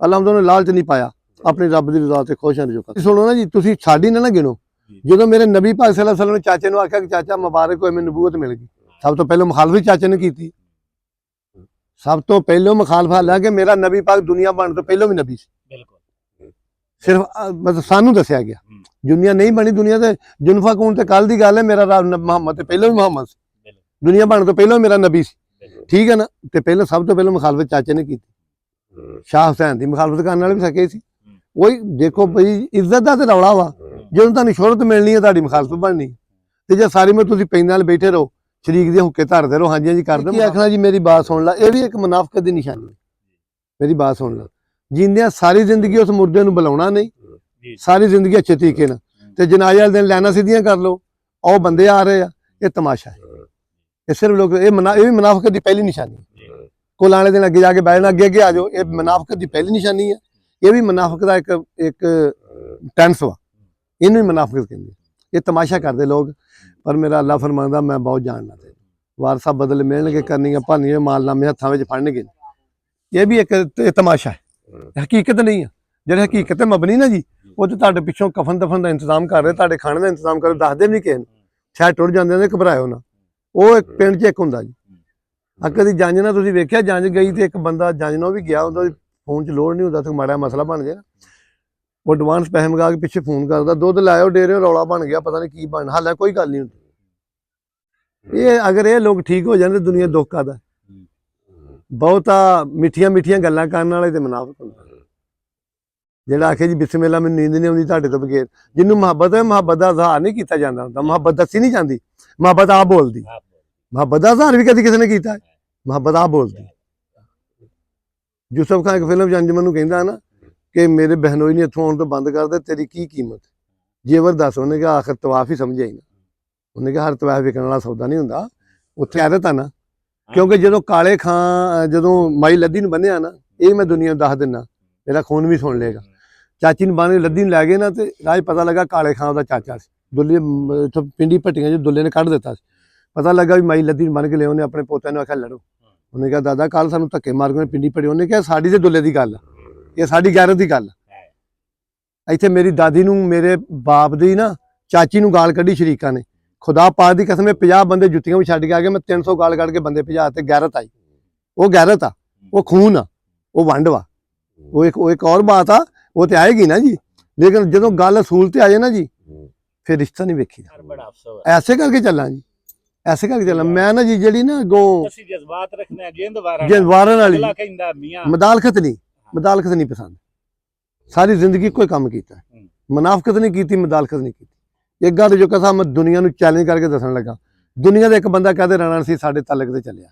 ਅਲਹਮਦੁਲਿਲਾ ਲਾਲਚ ਨਹੀਂ ਪਾਇਆ, ਆਪਣੀ ਰੱਬ ਦੀ ਰਜ਼ਾ ਤੇ ਖੁਸ਼ ਹਾਂ। ਜੋ ਸੁਣੋ ਨਾ ਜੀ, ਤੁਸੀਂ ਸਾਡੀ ਨਾ ਗਿਣੋ। ਜਦੋਂ ਮੇਰੇ ਨਬੀ ਪਾਕ ਸੱਲੱਲਾਹੁ ਅਲੈਹਿ ਵਸੱਲਮ ਨੇ ਚਾਚੇ ਨੂੰ ਆਖਿਆ ਕਿ ਚਾਚਾ ਮੁਬਾਰਕ ਹੋਏ, ਮੈਨੂੰ ਨਬੂਵਤ ਮਿਲ ਗਈ, ਸਭ ਤੋਂ ਪਹਿਲਾਂ ਮੁਖਾਲਫਤ ਚਾਚੇ ਨੇ ਕੀਤੀ। ਸਭ ਤੋਂ ਪਹਿਲਾਂ ਮੁਖਾਲਫਤ ਲਾ ਕੇ ਮੇਰਾ ਨਬੀ ਪਾਕ ਦੁਨੀਆ ਬਣਨ ਤੋਂ ਪਹਿਲਾਂ ਵੀ ਨਬੀ ਸੀ। ਬਿਲਕੁਲ, ਸਿਰਫ ਮਤਲਬ ਸਾਨੂੰ ਦੱਸਿਆ ਗਿਆ, ਦੁਨੀਆ ਨਹੀਂ ਬਣੀ। ਦੁਨੀਆ ਤੇ ਜੁਨਫਾ ਕੂਨ ਤੇ ਕੱਲ ਦੀ ਗੱਲ ਹੈ, ਮੇਰਾ ਰੱਬ ਮੁਹੰਮਦ ਤੇ ਪਹਿਲਾਂ ਵੀ ਮੁਹੰਮਦ ਸੀ, ਦੁਨੀਆ ਬਣਨ ਤੋਂ ਪਹਿਲਾਂ ਮੇਰਾ ਨਬੀ ਸੀ। ਠੀਕ ਹੈ ਨਾ, ਤੇ ਪਹਿਲਾਂ ਸਭ ਤੋਂ ਪਹਿਲਾਂ ਮੁਖਾਲਫਤ ਚਾਚੇ ਨੇ ਕੀਤੀ। ਸ਼ਾਹ ਹੁਸੈਨ ਦੀ ਮੁਖਾਲਫਤ ਕਰਨ ਵਾਲੇ ਵੀ ਸਕੇ ਸੀ। ਉਹੀ ਦੇਖੋ ਭਈ, ਇੱਜ਼ਤ ਦਾ ਤੇ ਰੌਲਾ ਵਾ। ਜਦੋਂ ਤੁਹਾਨੂੰ ਸ਼ੋਹਰਤ ਮਿਲਣੀ ਹੈ, ਤੁਹਾਡੀ ਮੁਖਾਲਫਤ ਬਣਨੀ। ਤੇ ਜੇ ਸਾਰੀ ਉਮਰ ਤੁਸੀਂ ਪੈਨ ਨਾਲ ਬੈਠੇ ਰਹੋ, ਸ਼ਰੀਕ ਦੇ ਹੁੱਕੇ ਧਰਦੇ ਰਹੋ, ਹਾਂਜੀ ਹਾਂਜੀ ਕਰਦੇ, ਕੀ ਆਖਣਾ ਜੀ। ਮੇਰੀ ਬਾਤ ਸੁਣ ਲੈ, ਇਹ ਵੀ ਇੱਕ ਮੁਨਾਫਕਤ ਦੀ ਨਿਸ਼ਾਨੀ ਹੈ। ਮੇਰੀ ਬਾਤ ਸੁਣ ਲੈ, ਜਿੰਦਿਆਂ ਸਾਰੀ ਜ਼ਿੰਦਗੀ ਉਸ ਮੁਰਦੇ ਨੂੰ ਬੁਲਾਉਣਾ ਨਹੀਂ, ਸਾਰੀ ਜ਼ਿੰਦਗੀ ਅੱਛੇ ਤਰੀਕੇ ਨਾਲ, ਤੇ ਜਨਾਜ਼ੇ ਵਾਲੇ ਦਿਨ ਲੈਣਾ ਸਿੱਧੀਆਂ ਕਰ ਲਓ, ਉਹ ਬੰਦੇ ਆ ਰਹੇ ਆ, ਇਹ ਤਮਾਸ਼ਾ ਹੈ। ਇਹ ਸਿਰਫ ਲੋਕ ਇਹ ਵੀ ਮੁਨਾਫਕਤ ਦੀ ਪਹਿਲੀ ਨਿਸ਼ਾਨੀ ਹੈ। ਕੋਲ ਆਲੇ ਦਿਨ ਅੱਗੇ ਜਾ ਕੇ ਬਹਿਣਾ, ਅੱਗੇ ਆ ਜਾਓ, ਇਹ ਮੁਨਾਫਕਤ ਦੀ ਪਹਿਲੀ ਨਿਸ਼ਾਨੀ ਹੈ। ਇਹ ਵੀ ਮੁਨਾਫਕ ਦਾ ਇੱਕ ਟੈਂਸ ਵਾ, ਇਹਨੂੰ ਹੀ ਮੁਨਾਫਕਤ ਕਹਿੰਦੇ। ਇਹ ਤਮਾਸ਼ਾ ਕਰਦੇ ਲੋਕ, ਪਰ ਮੇਰਾ ਅੱਲਾ ਫਰਮਾਉਂਦਾ ਮੈਂ ਬਹੁਤ ਜਾਣਦਾ ਤੇ ਵਾਰਸਾ ਬਦਲ ਮਿਲਣਗੇ, ਕਰਨੀਆਂ ਭਾਨੀਆਂ ਮਾਲਨਾਮੇ ਹੱਥਾਂ ਵਿੱਚ ਫੜਨਗੇ। ਇਹ ਵੀ ਇੱਕ ਤਮਾਸ਼ਾ ਹੈ, ਹਕੀਕਤ ਨਹੀਂ ਹੈ। ਜਿਹੜੇ ਹਕੀਕਤ ਤੇ ਮਬਨੀ ਨਾ ਜੀ, ਉਹ ਤੇ ਤੁਹਾਡੇ ਪਿੱਛੋਂ ਕਫਨ ਦਫਨ ਦਾ ਇੰਤਜ਼ਾਮ ਕਰ ਰਹੇ, ਤੁਹਾਡੇ ਖਾਣੇ ਦਾ ਇੰਤਜ਼ਾਮ ਕਰ ਰਹੇ, ਦੱਸਦੇ ਵੀ ਨਹੀਂ ਕਿਸੇ ਨੂੰ, ਸ਼ਾਇਦ ਟੁੱਟ ਜਾਂਦੇ ਨੇ, ਘਬਰਾਇਓ ਨਾ। ਉਹ ਇੱਕ ਪਿੰਡ 'ਚ ਇੱਕ ਹੁੰਦਾ ਜੀ। ਕਦੀ ਜੰਜ ਨਾਲ ਤੁਸੀਂ ਵੇਖਿਆ, ਜੰਜ ਗਈ ਤੇ ਇੱਕ ਬੰਦਾ ਜੰਜ ਨਾਲ ਵੀ ਗਿਆ, ਉਹਦਾ ਫੋਨ 'ਚ ਲੋੜ ਨਹੀਂ ਹੁੰਦਾ, ਤੇ ਮਾੜਾ ਮਸਲਾ ਬਣ ਗਿਆ, ਉਹ ਐਡਵਾਂਸ ਪੈਸੇ ਮੰਗਾ ਕੇ ਪਿੱਛੇ ਫੋਨ ਕਰਦਾ, ਦੁੱਧ ਲਾਇਓ ਡੇਰੇ, ਰੌਲਾ ਬਣ ਗਿਆ, ਪਤਾ ਨਹੀਂ ਕੀ ਬਣ, ਹਾਲੇ ਕੋਈ ਗੱਲ ਨਹੀਂ ਹੁੰਦੀ। ਇਹ ਅਗਰ ਇਹ ਲੋਕ ਠੀਕ ਹੋ ਜਾਂਦੇ, ਦੁਨੀਆ ਦੁੱਖ ਕਰਦਾ। ਬਹੁਤਾ ਮਿੱਠੀਆਂ ਮਿੱਠੀਆਂ ਗੱਲਾਂ ਕਰਨ ਵਾਲੇ ਤੇ ਮੁਨਾਫਿਕ ਹੁੰਦਾ। ਜਿਹੜਾ ਆਖੇ ਜੀ ਬਿਸਮਿਲ੍ਲਾ ਮੈਨੂੰ ਨੀਂਦ ਨਹੀਂ ਆਉਂਦੀ ਤੁਹਾਡੇ ਤੋਂ ਬਗੈਰ, ਜਿਹਨੂੰ ਮੁਹੱਬਤ ਹੈ, ਮੁਹੱਬਤ ਦਾ ਇਜ਼ਹਾਰ ਨਹੀਂ ਕੀਤਾ ਜਾਂਦਾ ਹੁੰਦਾ, ਮੁਹੱਬਤ ਦੱਸੀ ਨਹੀਂ ਜਾਂਦੀ, ਮੁਹੱਬਤ ਆਪ ਬੋਲਦੀ। ਮੁਹੱਬਤ ਦਾ ਇਜ਼ਹਾਰ ਵੀ ਕਦੀ ਕਿਸੇ ਨੇ ਕੀਤਾ, ਮੁਹੱਬਤ ਆਪ ਬੋਲਦੀ। ਯੂਸਫ ਖਾਨ ਇੱਕ ਫਿਲਮ 'ਚ ਅੰਜਮਨ ਨੂੰ ਕਹਿੰਦਾ ਨਾ ਕਿ ਮੇਰੇ ਬਹਿਨੋਈ ਨੇ ਇੱਥੋਂ ਆਉਣ ਤੋਂ ਬੰਦ ਕਰ ਦੇ, ਤੇਰੀ ਕੀ ਕੀਮਤ। ਜੇਵਰ ਦੱਸ, ਉਹਨੇ ਕਿਹਾ ਆਖਰ ਤਵਾਫ ਹੀ ਸਮਝਿਆ ਹੀ ਨਾ। ਉਹਨੇ ਕਿਹਾ ਹਰ ਤਵਾਫ ਵਿਕਣ ਵਾਲਾ ਸੌਦਾ ਨਹੀਂ ਹੁੰਦਾ, ਉੱਥੇ ਆਦਤ ਆ ਨਾ। ਕਿਉਂਕਿ ਜਦੋਂ ਕਾਲੇ ਖਾਂ ਜਦੋਂ ਮਾਈ ਲੱਦੀ ਨੂੰ ਬੰਨਿਆ ਨਾ, ਇਹ ਮੈਂ ਦੁਨੀਆ ਨੂੰ ਦੱਸ ਦਿੰਦਾ, ਮੇਰਾ ਖੂਨ ਵੀ ਸੁਣ ਲਏਗਾ। ਚਾਚੀ ਨੂੰ ਬੰਨ ਕੇ ਲੱਦੀ ਨੂੰ ਲੈ ਗਏ ਨਾ, ਤੇ ਰਾਜ ਪਤਾ ਲੱਗਾ ਕਾਲੇ ਖਾਂ ਉਹਦਾ ਚਾਚਾ ਸੀ। ਦੁੱਲੇ ਪਿੰਡੀ ਭੱਟੀਆਂ 'ਚ ਦੁੱਲੇ ਨੇ ਕੱਢ ਦਿੱਤਾ ਸੀ। ਪਤਾ ਲੱਗਾ ਵੀ ਮਾਈ ਲੱਦੀ ਨੂੰ ਬੰਨ ਕੇ ਲਿਆ, ਉਹਨੇ ਆਪਣੇ ਪੋਤਿਆਂ ਨੂੰ ਆਖਿਆ ਲੜੋ। ਉਹਨੇ ਕਿਹਾ ਦਾਦਾ ਕੱਲ ਸਾਨੂੰ ਧੱਕੇ ਮਾਰ ਕੇ ਪਿੰਡੀ ਭੱਟੀ। ਉਹਨੇ ਕਿਹਾ ਸਾਡੀ ਤੇ ਦੁੱਲੇ ਦੀ ਗੱਲ ਆ, ਇਹ ਸਾਡੀ ਗੈਰਤ ਦੀ ਗੱਲ ਆ। ਇੱਥੇ ਮੇਰੀ ਦਾਦੀ ਨੂੰ, ਮੇਰੇ ਬਾਪ ਦੀ ਨਾ ਚਾਚੀ ਨੂੰ ਗਾਲ ਕੱਢੀ ਸ਼ਰੀਕਾਂ ਨੇ, ਖੁਦਾ ਪਾਕ ਦੀ ਕਸਮ, 50 ਬੰਦੇ ਜੁੱਤੀਆਂ ਵੀ ਛੱਡ ਕੇ ਆ ਗਏ, ਮੈਂ 300 ਗਾਲ ਕੱਢ ਕੇ ਬੰਦੇ ਭਜਾ ਤੇ ਗੈਰਤ ਆਈ। ਉਹ ਗੈਰਤ ਆ, ਉਹ ਖੂਨ ਆ, ਉਹ ਵੰਡ ਵਾ, ਉਹ ਇੱਕ ਹੋਰ ਬਾਤ ਆ, ਉਹ ਤੇ ਆਏਗੀ ਨਾ ਜੀ। ਲੇਕਿਨ ਜਦੋਂ ਗੱਲ ਅਸੂਲ ਤੇ ਆ ਜਾਏ ਨਾ ਜੀ, ਫਿਰ ਰਿਸ਼ਤਾ ਨਹੀਂ ਵੇਖੀਦਾ। ਐਸੇ ਕਰਕੇ ਚੱਲਾਂ ਜੀ, ਐਸੇ ਕਰਕੇ ਚੱਲਾਂ ਮੈਂ ਨਾ ਜੀ। ਜਿਹੜੀ ਨਾ ਅੱਗੋਂ ਜਜ਼ਬਾਤ ਰੱਖਣਾ, ਜਿੰਦ ਵਾਰਨ ਵਾਲੀ ਮਦਾਲਖਤ ਨਹੀਂ ਪਸੰਦ। ਸਾਰੀ ਜ਼ਿੰਦਗੀ ਕੋਈ ਕੰਮ ਕੀਤਾ, ਮੁਨਾਫਕਤ ਨਹੀਂ ਕੀਤੀ, ਮਦਾਲਖਤ ਨਹੀਂ ਕੀਤੀ। ਇੱਕ ਗੱਲ ਜੋ ਕਸਾ ਮੈਂ ਦੁਨੀਆ ਨੂੰ ਚੈਲੰਜ ਕਰਕੇ ਦੱਸਣ ਲੱਗਾ, ਦੁਨੀਆ ਦਾ ਇੱਕ ਬੰਦਾ ਕਹਦੇ ਰਾਣਾ ਸੀ ਸਾਡੇ ਤਲਕ ਤੇ ਚੱਲਿਆ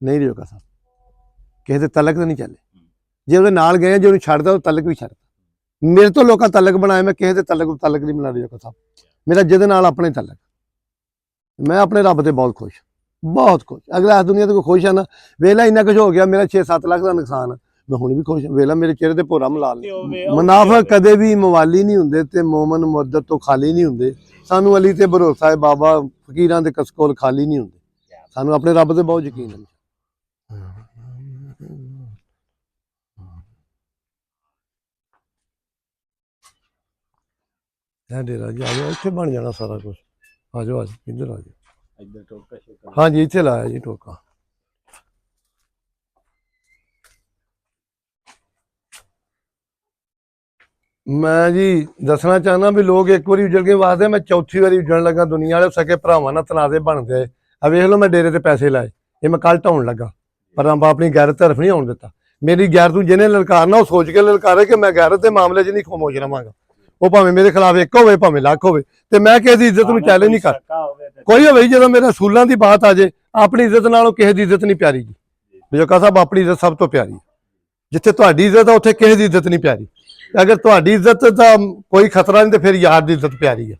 ਨਹੀਂ, ਜੋ ਕਸਾ ਕਿਸੇ ਦੇ ਤਲਕ ਤੇ ਨਹੀਂ ਚੱਲੇ। ਜੇ ਉਹਦੇ ਨਾਲ ਗਏ, ਜੇ ਉਹਨੂੰ ਛੱਡਦਾ, ਉਹ ਤਲਕ ਵੀ ਛੱਡਦਾ। ਮੇਰੇ ਤੋਂ ਲੋਕਾਂ ਤਲਕ ਬਣਾਇਆ, ਮੈਂ ਕਿਸੇ ਦੇ ਤਲਕ ਨਹੀਂ ਬਣਾ ਰਿਹਾ ਕਸਾ। ਮੇਰਾ ਜਿਹਦੇ ਨਾਲ ਆਪਣੇ ਤਲਕ, ਮੈਂ ਆਪਣੇ ਰੱਬ ਤੇ ਬਹੁਤ ਖੁਸ਼, ਬਹੁਤ ਖੁਸ਼। ਅਗਲਾ ਦੁਨੀਆ ਤੇ ਕੋਈ ਖੁਸ਼ ਆ ਨਾ, ਵੇਲਾ ਇੰਨਾ ਕੁਝ ਹੋ ਗਿਆ, ਮੇਰਾ 6-7 ਲੱਖ ਦਾ ਨੁਕਸਾਨ ਆ, ਮੈਂ ਹੁਣ ਵੀ ਖੁਸ਼ ਹਾਂ। ਵੇਲਾ ਮੇਰੇ ਚਿਹਰੇ ਤੇ ਭੋਰਾ ਮਲਾਲ ਨਹੀਂ। ਮੁਨਾਫਿਕ ਕਦੇ ਵੀ ਮਵਾਲੀ ਨਹੀਂ ਹੁੰਦੇ, ਤੇ ਮੋਮਨ ਮੁੱਦਤ ਤੋਂ ਖਾਲੀ ਨਹੀਂ ਹੁੰਦੇ। ਸਾਨੂੰ ਅਲੀ ਤੇ ਭਰੋਸਾ ਹੈ, ਬਾਬਾ ਫਕੀਰਾਂ ਦੇ ਕਸਕੋਲ ਖਾਲੀ ਨਹੀਂ ਹੁੰਦੇ। ਸਾਨੂੰ ਆਪਣੇ ਰੱਬ ਤੇ ਬਹੁਤ ਯਕੀਨ ਹੈ। ਡੇਰਾ ਜੀ ਆ ਜਾਓ, ਇੱਥੇ ਬਣ ਜਾਣਾ ਸਾਰਾ ਕੁਝ। ਆ ਜਾਓ, ਇੱਧਰ ਆ ਜਾਓ। ਹਾਂਜੀ, ਇੱਥੇ ਲਾਇਆ ਜੀ ਟੋਕਾ। ਮੈਂ ਜੀ ਦੱਸਣਾ ਚਾਹੁੰਦਾ ਵੀ ਲੋਕ ਇੱਕ ਵਾਰੀ ਉਜੜ ਕੇ ਵਾਸਤੇ, ਮੈਂ ਚੌਥੀ ਵਾਰੀ ਉਜੜਨ ਲੱਗਾ। ਦੁਨੀਆ ਵਾਲੇ ਸਕੇ ਭਰਾਵਾਂ ਨਾਲ ਤਨਾਜ਼ੇ ਬਣਦੇ ਆ। ਵੇਖ ਲਓ ਮੈਂ ਡੇਰੇ ਤੇ ਪੈਸੇ ਲਾਏ, ਇਹ ਮੈਂ ਕੱਲ ਢਾਉਣ ਲੱਗਾ, ਪਰ ਆਪਾਂ ਆਪਣੀ ਗੈਰਤ ਤਰਫ ਨਹੀਂ ਆਉਣ ਦਿੱਤਾ। ਮੇਰੀ ਗੈਰਤ ਨੂੰ ਜਿਹਨੇ ਲਲਕਾਰਨਾ ਉਹ ਸੋਚ ਕੇ ਲਲਕਾਰੇ ਕਿ ਮੈਂ ਗੈਰਤ ਦੇ ਮਾਮਲੇ 'ਚ ਨਹੀਂ ਖਾਮੋਸ਼ ਰਵਾਂਗਾ। ਉਹ ਭਾਵੇਂ ਮੇਰੇ ਖਿਲਾਫ ਇੱਕ ਹੋਵੇ ਭਾਵੇਂ ਲੱਖ ਹੋਵੇ, ਤੇ ਮੈਂ ਕਿਸੇ ਦੀ ਇੱਜ਼ਤ ਨੂੰ ਚੈਲੰਜ ਨਹੀਂ ਕਰ ਕੋਈ ਹੋਵੇ। ਜਦੋਂ ਮੇਰੇ ਅਸੂਲਾਂ ਦੀ ਬਾਤ ਆ ਜੇ, ਆਪਣੀ ਇੱਜ਼ਤ ਨਾਲੋਂ ਕਿਸੇ ਦੀ ਇੱਜ਼ਤ ਨਹੀਂ ਪਿਆਰੀ ਜੀ। ਬਜ਼ੁਰਗਾ ਸਾਹਿਬ, ਆਪਣੀ ਇੱਜ਼ਤ ਸਭ ਤੋਂ ਪਿਆਰੀ। ਜਿੱਥੇ ਤੁਹਾਡੀ ਇੱਜ਼ਤ ਆ ਉੱਥੇ ਕਿਸੇ ਦੀ ਇੱਜ਼ਤ ਨਹੀਂ ਪਿਆਰੀ। ਅਗਰ ਤੁਹਾਡੀ ਇੱਜ਼ਤ ਦਾ ਕੋਈ ਖਤਰਾ ਨਹੀਂ ਤੇ ਫਿਰ ਯਾਰ ਦੀ ਇੱਜ਼ਤ ਪਿਆਰੀ ਹੈ।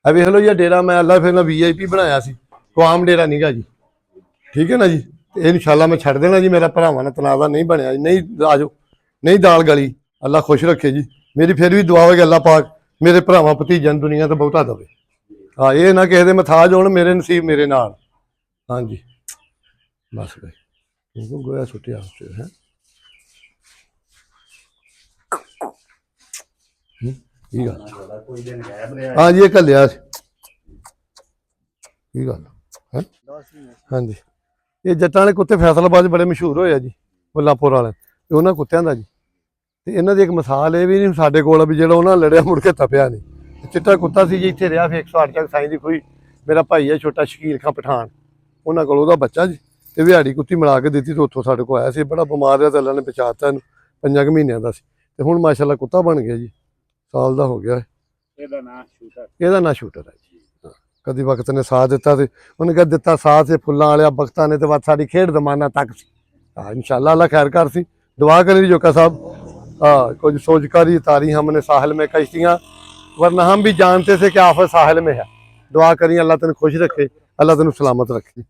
ਆ ਵੇਖ ਲਓ ਜੀ, ਡੇਰਾ ਮੈਂ ਅੱਲਾ ਫਿਰ VIP ਬਣਾਇਆ ਸੀ, ਕੋਈ ਆਮ ਡੇਰਾ ਨਹੀਂਗਾ ਜੀ। ਠੀਕ ਹੈ ਨਾ ਜੀ, ਤੇ ਇਹ ਇਨਸ਼ਾਅੱਲਾ ਮੈਂ ਛੱਡ ਦੇਣਾ ਜੀ। ਮੇਰਾ ਭਰਾਵਾਂ ਨਾਲ ਤਨਾਜ਼ਾ ਨਹੀਂ ਬਣਿਆ ਜੀ। ਨਹੀਂ ਆਜੋ, ਨਹੀਂ ਦਾਲ ਗਲੀ। ਅੱਲਾ ਖੁਸ਼ ਰੱਖੇ ਜੀ। ਮੇਰੀ ਫਿਰ ਵੀ ਦੁਆ ਹੋਵੇ ਅੱਲਾ ਪਾਕ ਮੇਰੇ ਭਰਾਵਾਂ ਭਤੀਜਾਂ ਨੂੰ ਦੁਨੀਆ ਤੋਂ ਬਹੁਤਾ ਦੇਵੇ। ਹਾਂ, ਇਹ ਨਾ ਕਿਸੇ ਦੇ ਮਥਾਜ ਹੋਣ, ਮੇਰੇ ਨਸੀਬ ਮੇਰੇ ਨਾਲ। ਹਾਂਜੀ ਬਸ ਬਈ, ਗੋਇਆ ਸੁੱਟਿਆ ਹੈ। ਕੀ ਗੱਲ? ਹਾਂ ਜੀ, ਇਹ ਘੱਲਿਆ ਸੀ। ਕੀ ਗੱਲ ਹੈ? ਹਾਂਜੀ, ਇਹ ਜੱਟਾਂ ਵਾਲੇ ਕੁੱਤੇ ਫੈਸਲਾਬਾਦ 'ਚ ਬੜੇ ਮਸ਼ਹੂਰ ਹੋਏ ਆ ਜੀ, ਮੁੱਲਾਂਪੁਰ ਵਾਲੇ। ਤੇ ਉਹਨਾਂ ਕੁੱਤਿਆਂ ਦਾ ਜੀ, ਤੇ ਇਹਨਾਂ ਦੀ ਇੱਕ ਮਿਸਾਲ ਇਹ ਵੀ ਨਹੀਂ ਸਾਡੇ ਕੋਲ ਵੀ ਜਿਹੜਾ ਉਹਨਾਂ ਲੜਿਆ ਮੁੜ ਕੇ ਤਪਿਆ ਨਹੀਂ। ਚਿੱਟਾ ਕੁੱਤਾ ਸੀ ਜੀ, ਇੱਥੇ ਰਿਹਾ ਫਿਰ 108 ਚੱਕ ਸਾਈਂ ਦੀ ਖੂਹੀ। ਮੇਰਾ ਭਾਈ ਹੈ ਛੋਟਾ ਸ਼ਕੀਲ ਖਾਂ ਪਠਾਨ, ਉਹਨਾਂ ਕੋਲ ਉਹਦਾ ਬੱਚਾ ਜੀ, ਤੇ ਵਿਹਾੜੀ ਕੁੱਤੀ ਮਿਲਾ ਕੇ ਦਿੱਤੀ ਤੇ ਉੱਥੋਂ ਸਾਡੇ ਕੋਲ ਆਇਆ ਸੀ। ਬੜਾ ਬਿਮਾਰ ਰਿਹਾ ਤੇ ਅੱਲਾ ਨੇ ਬਚਾਤਾ ਇਹਨੂੰ, 5 ਮਹੀਨਿਆਂ ਦਾ ਸੀ, ਤੇ ਹੁਣ ਮਾਸ਼ਾਅੱਲਾ ਕੁੱਤਾ ਬਣ ਗਿਆ ਜੀ, ਸਾਲ ਦਾ ਹੋ ਗਿਆ। ਇਹਦਾ ਨਾਂ ਸ਼ੂਟਰ, ਇਹਦਾ ਨਾਂ ਸ਼ੂਟਰ ਹੈ ਜੀ। ਕਦੀ ਵਕਤ ਨੇ ਸਾਥ ਦਿੱਤਾ ਤੇ ਉਹਨੇ ਕਹ ਦਿੱਤਾ ਸਾਥ, ਤੇ ਫੁੱਲਾਂ ਵਾਲਿਆ ਬਖਤਾਂ ਨੇ ਤੇ ਬਸ ਸਾਡੀ ਖੇਡ ਜ਼ਮਾਨਾ ਤੱਕ ਸੀ। ਹਾਂ ਇਨਸ਼ਾਅੱਲਾ ਅੱਲਾ ਖੈਰ ਕਰ ਸੀ। दुआ करें जोका साहब, कुछ सोच कर ही तारी हमने साहिल में कश्तियाँ, वरना हम भी जानते थे कि आफत साहिल में है। दुआ करी अल्लाह तेन खुश रखे, अल्लाह तेन सलामत रखे।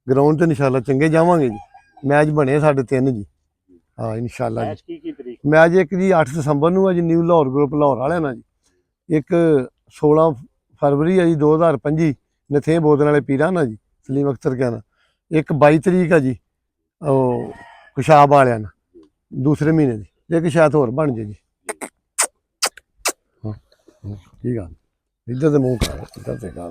ग्राउंड तो इंशाल्लाह चंगे जावांगे जी। मैच बने 3.5 जी। हाँ इंशाल्लाह जी। मैच एक जी 8 दसंबर नूं है जी, न्यू लाहौर ग्रुप लाहौर वाले ना जी। एक 16 फरवरी है जी 2025 नथे बोतल वाले पीरा ना जी, सलीम अख्तर कहना। एक 22 तरीक है जी कुशाब वाले ना, दूसरे महीने की। एक शायद होर बन जाए जी। हाँ ठीक है, इधर से मुँह कर, इधर से कर।